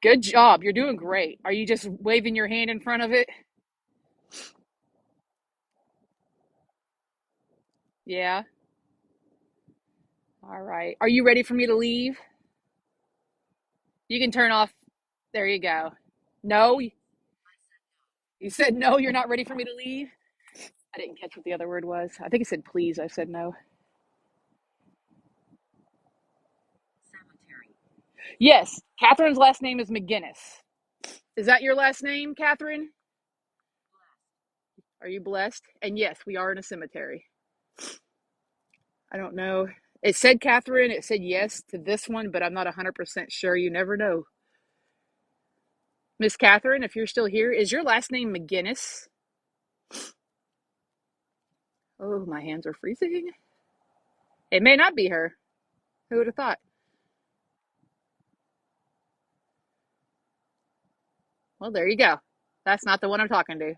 Good job. You're doing great. Are you just waving your hand in front of it? Yeah. All right. Are you ready for me to leave? You can turn off. There you go. No, You said no, you're not ready for me to leave? I didn't catch what the other word was. I think it said please. I said no. Yes, Catherine's last name is McGinnis. Is that your last name, Catherine? Are you blessed? And yes, we are in a cemetery. I don't know. It said Catherine. It said yes to this one, but I'm not 100% sure. You never know. Miss Catherine, if you're still here, is your last name McGinnis? Oh, my hands are freezing. It may not be her. Who would have thought? Well, there you go. That's not the one I'm talking to.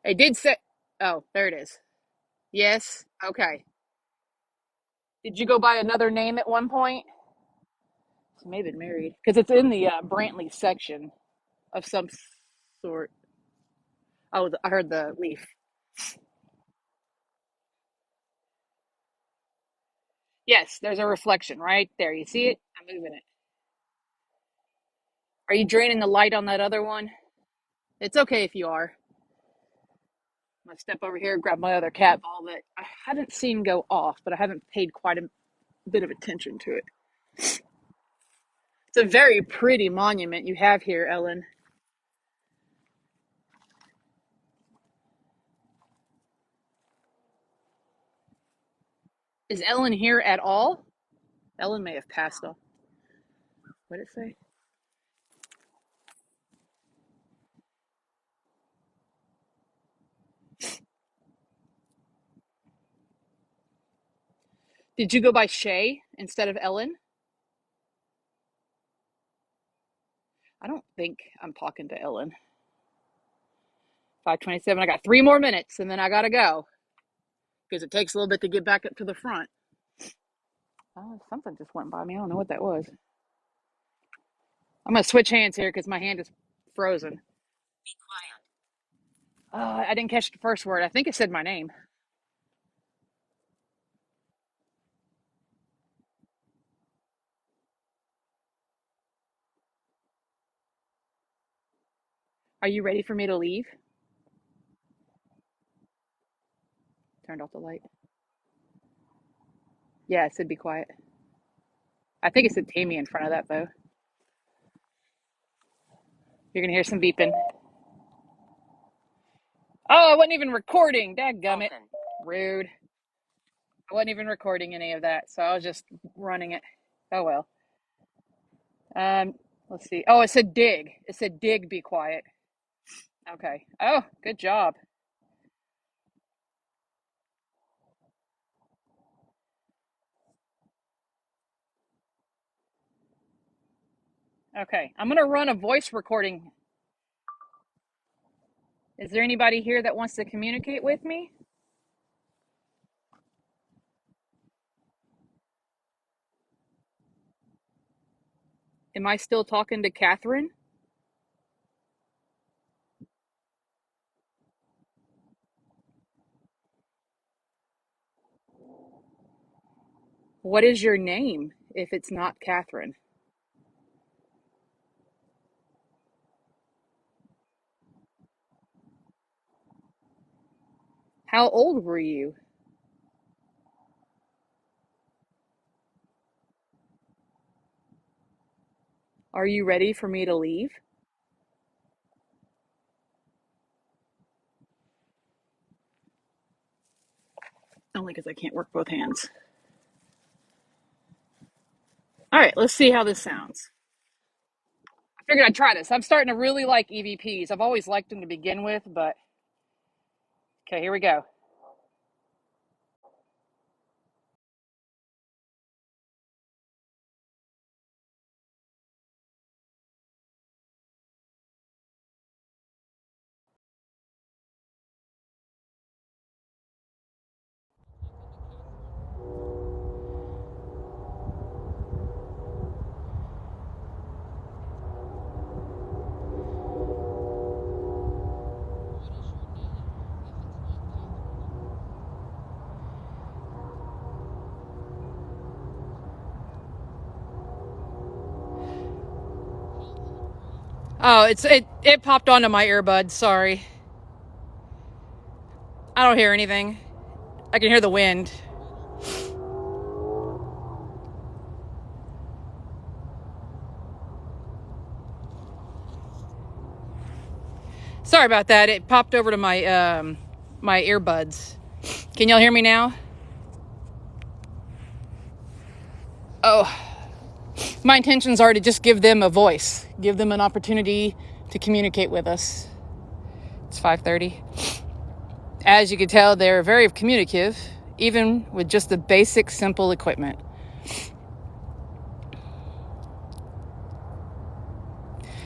It did say. Oh, there it is. Yes. Okay. Did you go by another name at one point? She may have been married because it's in the Brantley section of some sort. Oh, I heard the leaf. Yes, there's a reflection right there. You see it? I'm moving it. Are you draining the light on that other one? It's okay if you are. I'm gonna step over here, grab my other cat ball that I hadn't seen go off, but I haven't paid quite a bit of attention to it. It's a very pretty monument you have here, Ellen. Is Ellen here at all? Ellen may have passed off. What did it say? Did you go by Shay instead of Ellen? I don't think I'm talking to Ellen. 5:27. I got 3 more minutes and then I gotta go because it takes a little bit to get back up to the front. Oh, something just went by me. I don't know what that was. I'm gonna switch hands here because my hand is frozen. I didn't catch the first word. I think it said my name. Are you ready for me to leave? Turned off the light. Yeah, it said be quiet. I think it said Tammy in front of that though. You're gonna hear some beeping. Oh, I wasn't even recording. Dadgummit. Rude. I wasn't even recording any of that, so I was just running it. Oh well. Um, let's see. Oh, it said dig. It said dig, be quiet. Okay. Oh, good job. Okay. I'm gonna run a voice recording. Is there anybody here that wants to communicate with me? Am I still talking to Catherine? What is your name if it's not Catherine? How old were you? Are you ready for me to leave? Only because I can't work both hands. All right, let's see how this sounds. I figured I'd try this. I'm starting to really like EVPs. I've always liked them to begin with, but okay, here we go. Oh, it popped onto my earbuds. Sorry. I don't hear anything. I can hear the wind. Sorry about that. It popped over to my my earbuds. Can y'all hear me now? Oh, my intentions are to just give them a voice, give them an opportunity to communicate with us. It's 5:30. As you can tell, they're very communicative, even with just the basic, simple equipment.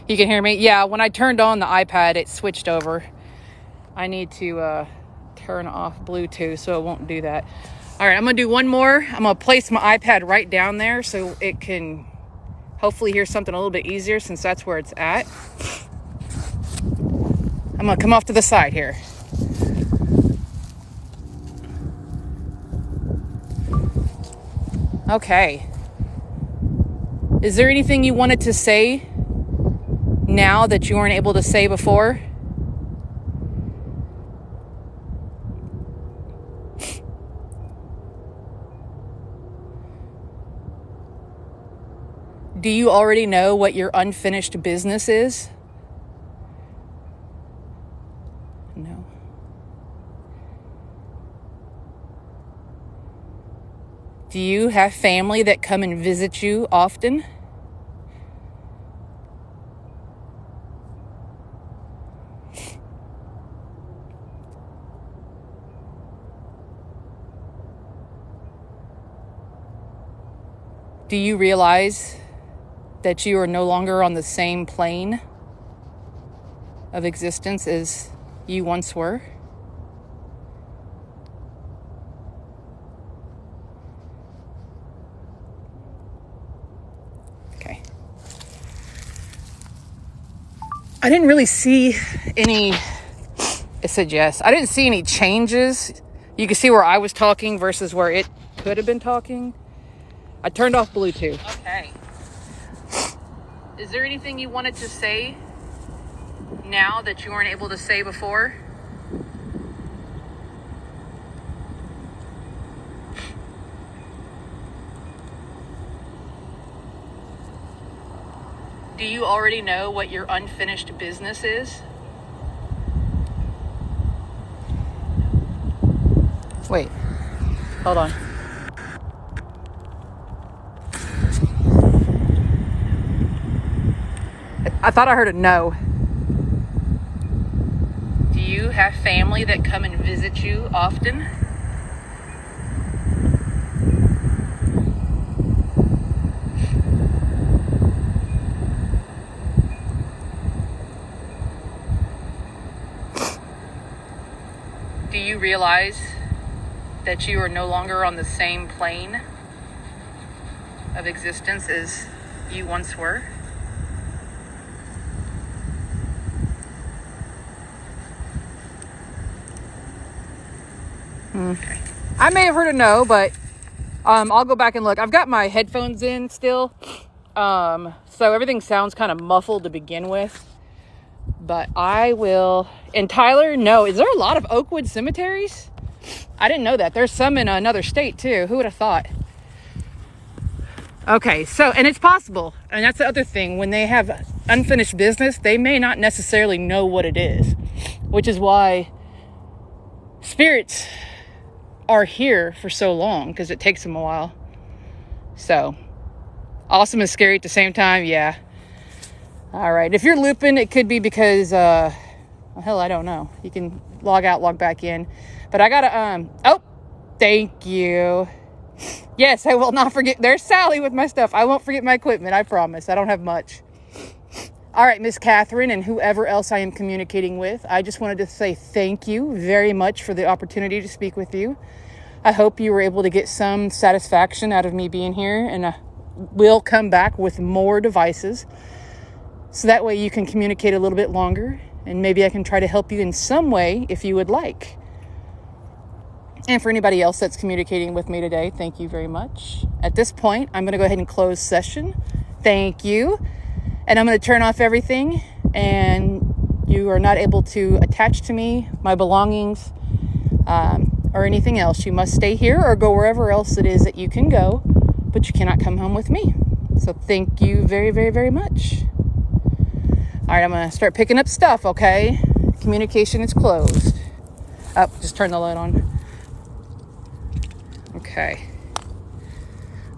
You can hear me? Yeah, when I turned on the iPad, it switched over. I need to turn off Bluetooth so it won't do that. All right, I'm going to do one more. I'm going to place my iPad right down there so it can hopefully hear something a little bit easier since that's where it's at. I'm going to come off to the side here. Okay. Is there anything you wanted to say now that you weren't able to say before? Do you already know what your unfinished business is? No. Do you have family that come and visit you often? Do you realize that you are no longer on the same plane of existence as you once were? Okay. I didn't really see any, it said yes. I didn't see any changes. You can see where I was talking versus where it could have been talking. I turned off Bluetooth. Okay. Is there anything you wanted to say now that you weren't able to say before? Do you already know what your unfinished business is? Wait, hold on. I thought I heard a no. Do you have family that come and visit you often? Do you realize that you are no longer on the same plane of existence as you once were? Okay. I may have heard a no, but I'll go back and look. I've got my headphones in still, so everything sounds kind of muffled to begin with. But I will. And Tyler, no. Is there a lot of Oakwood cemeteries? I didn't know that. There's some in another state too. Who would have thought? Okay, so, and it's possible. And that's the other thing. When they have unfinished business, they may not necessarily know what it is, which is why spirits are here for so long, because it takes them a while. So, awesome and scary at the same time. Yeah. All right. If you're looping, it could be because, well, hell, I don't know. You can log out, log back in. But I gotta, oh, thank you. Yes, I will not forget. There's Sally with my stuff. I won't forget my equipment. I promise. I don't have much. All right, Miss Catherine and whoever else I am communicating with, I just wanted to say thank you very much for the opportunity to speak with you. I hope you were able to get some satisfaction out of me being here, and we'll come back with more devices so that way you can communicate a little bit longer, and maybe I can try to help you in some way if you would like. And for anybody else that's communicating with me today, thank you very much. At this point, I'm going to go ahead and close session. Thank you. And I'm going to turn off everything, and you are not able to attach to me, my belongings, or anything else, you must stay here or go wherever else it is that you can go, but you cannot come home with me. So thank you very, very, very much. All right, I'm going to start picking up stuff, okay? Communication is closed. Oh, just turn the light on. Okay.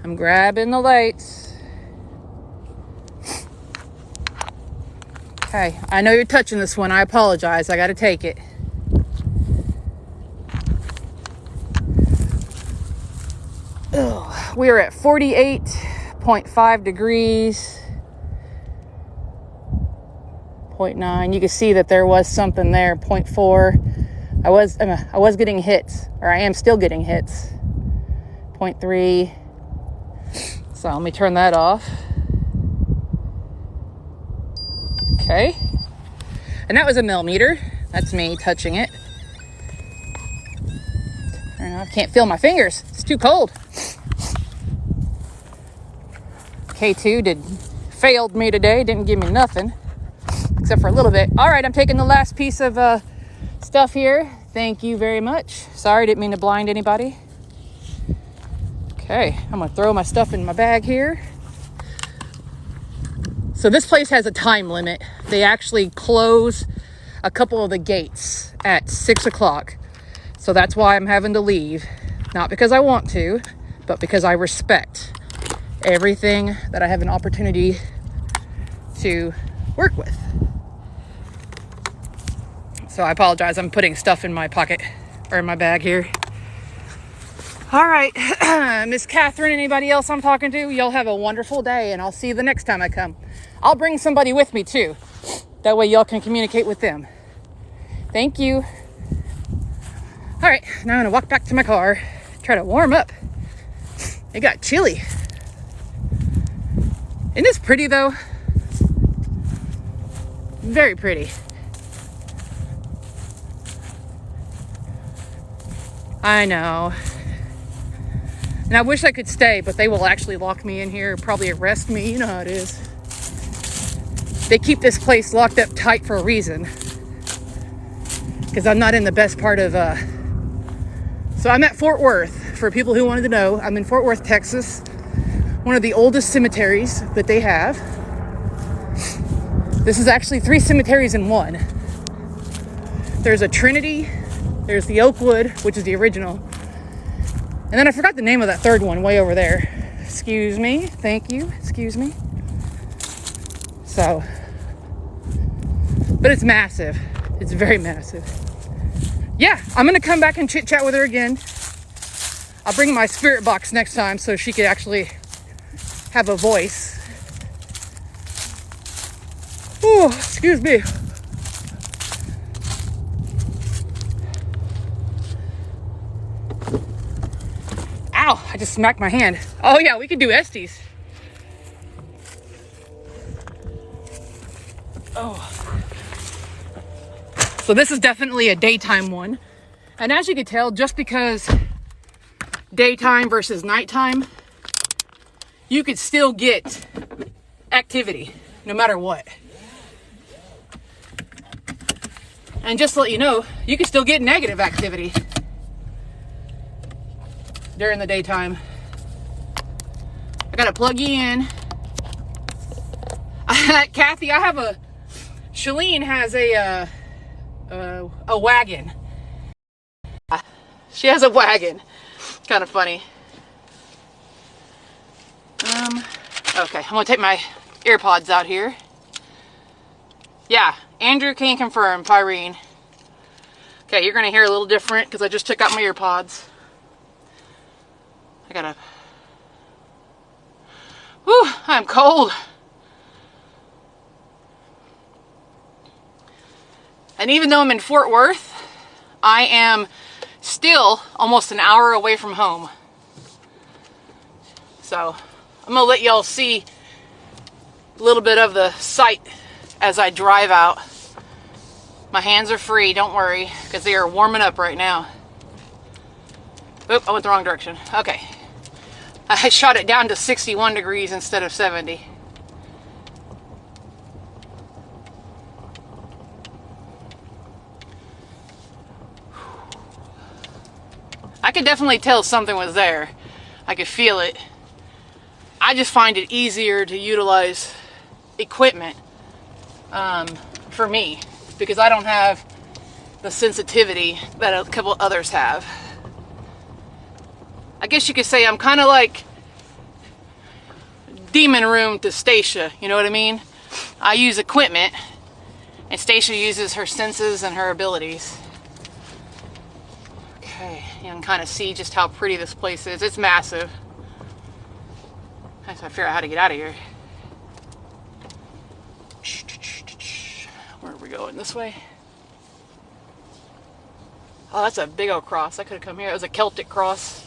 I'm grabbing the lights. Okay, I know you're touching this one. I apologize. I got to take it. Ugh. We are at 48.5 degrees. 0.9. You can see that there was something there. 0.4. I was getting hits, or I am still getting hits. 0.3. So let me turn that off. Okay. And that was a millimeter. That's me touching it. I can't feel my fingers. It's too cold. K2 failed me today. Didn't give me nothing. Except for a little bit. All right, I'm taking the last piece of stuff here. Thank you very much. Sorry, didn't mean to blind anybody. Okay, I'm going to throw my stuff in my bag here. So this place has a time limit. They actually close a couple of the gates at 6 o'clock. So that's why I'm having to leave. Not because I want to, but because I respect everything that I have an opportunity to work with. So I apologize. I'm putting stuff in my pocket or in my bag here. All right, Miss Catherine, anybody else I'm talking to, y'all have a wonderful day, and I'll see you the next time I come. I'll bring somebody with me too. That way y'all can communicate with them. Thank you. All right, now I'm gonna walk back to my car, try to warm up. It got chilly. Isn't this pretty though? Very pretty. I know. And I wish I could stay, but they will actually lock me in here, probably arrest me. You know how it is. They keep this place locked up tight for a reason. Because I'm not in the best part of... So I'm at Fort Worth. For people who wanted to know, I'm in Fort Worth, Texas. One of the oldest cemeteries that they have. This is actually 3 cemeteries in one. There's a Trinity. There's the Oakwood, which is the original. And then I forgot the name of that third one way over there. Excuse me. Thank you. Excuse me. So, but it's massive. It's very massive. Yeah, I'm going to come back and chit chat with her again. I'll bring my spirit box next time so she could actually have a voice. Oh, excuse me. Ow, I just smacked my hand. Oh yeah, we could do Estes. Oh. So this is definitely a daytime one. And as you can tell, just because daytime versus nighttime, you could still get activity no matter what. And just to let you know, you can still get negative activity during the daytime. I gotta plug you in. Kathy, I have Shalene has a wagon. She has a wagon. Kind of funny. Okay, I'm gonna take my AirPods out here. Yeah, Andrew can confirm, Pyrene. Okay, you're gonna hear a little different because I just took out my AirPods. I gotta... Whew, I'm cold. And even though I'm in Fort Worth, I am still almost an hour away from home. So, I'm gonna let y'all see a little bit of the sight as I drive out. My hands are free, don't worry, because they are warming up right now. Oop, I went the wrong direction. Okay. I shot it down to 61 degrees instead of 70. could definitely tell something was there. I could feel it. I just find it easier to utilize equipment for me because I don't have the sensitivity that a couple others have. I guess you could say I'm kind of like demon room to Stacia, you know what I mean? I use equipment and Stacia uses her senses and her abilities. Okay, you can kind of see just how pretty this place is. It's massive. I have to figure out how to get out of here. Where are we going? This way? Oh, that's a big old cross. I could have come here. It was a Celtic cross.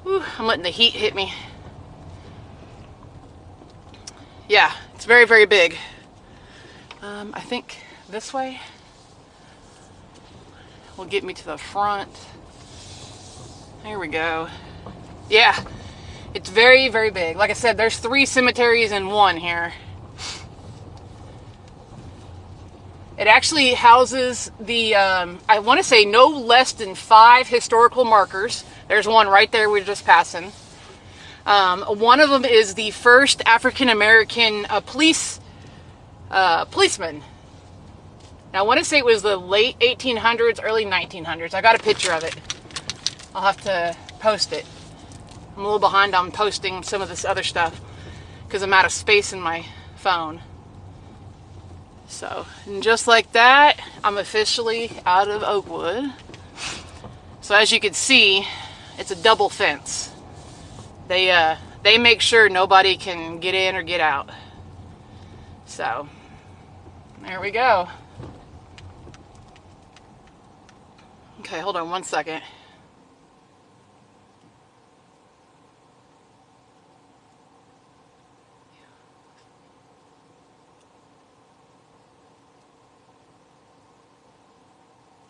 Whew, I'm letting the heat hit me. Yeah, it's very, very big. I think this way will get me to the front. There we go. Yeah, it's very, very big. Like I said, there's 3 cemeteries in one here. It actually houses the, I want to say no less than 5 historical markers. There's one right there we're just passing. One of them is the first African-American policeman. Now, I want to say it was the late 1800s, early 1900s. I got a picture of it. I'll have to post it. I'm a little behind on posting some of this other stuff because I'm out of space in my phone. So, and just like that, I'm officially out of Oakwood. So as you can see, it's a double fence. They make sure nobody can get in or get out. So, there we go. Okay, hold on one second.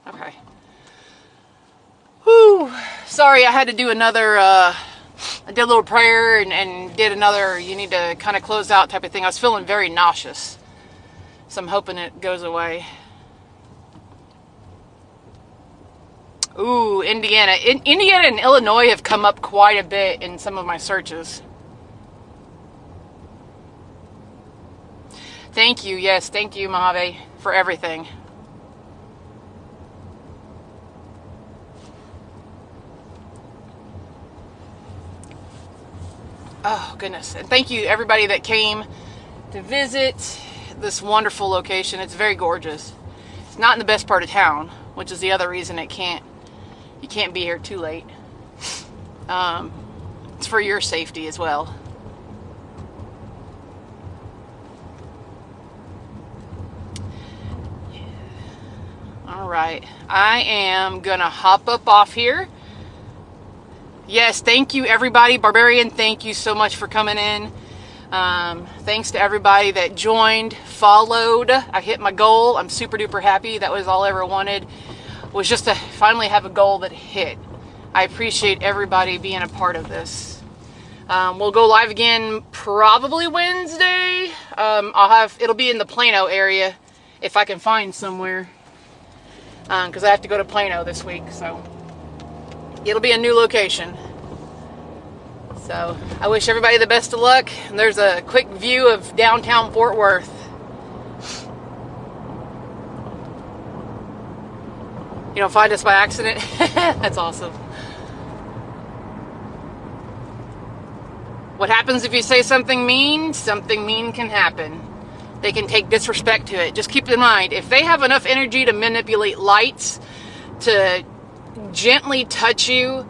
Okay. Whew. Sorry, I had to do another, I did a little prayer and did another, you need to kind of close out type of thing. I was feeling very nauseous. So I'm hoping it goes away. Ooh, Indiana. Indiana and Illinois have come up quite a bit in some of my searches. Thank you. Yes, thank you, Mojave, for everything. Oh, goodness. And thank you, everybody that came to visit this wonderful location. It's very gorgeous. It's not in the best part of town, which is the other reason you can't be here too late. It's for your safety as well. All right. I am going to hop up off here. Yes, thank you, everybody. Barbarian, thank you so much for coming in. Thanks to everybody that joined, followed. I hit my goal. I'm super duper happy. That was all I ever wanted, was just to finally have a goal that hit. I appreciate everybody being a part of this. We'll go live again probably Wednesday. It'll be in the Plano area if I can find somewhere, because I have to go to Plano this week, so it'll be a new location. So I wish everybody the best of luck. And there's a quick view of downtown Fort Worth. You don't find us by accident? That's awesome. What happens if you say something mean? Something mean can happen. They can take disrespect to it. Just keep in mind, if they have enough energy to manipulate lights, to gently touch you,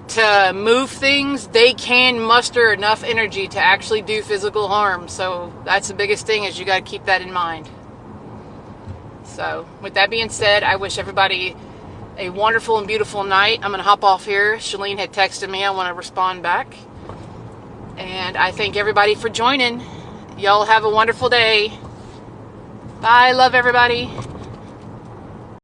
to move things, they can muster enough energy to actually do physical harm. So that's the biggest thing, is you got to keep that in mind. So with that being said, I wish everybody a wonderful and beautiful night. I'm going to hop off here. Shalene had texted me. I want to respond back. And I thank everybody for joining. Y'all have a wonderful day. Bye. Love everybody.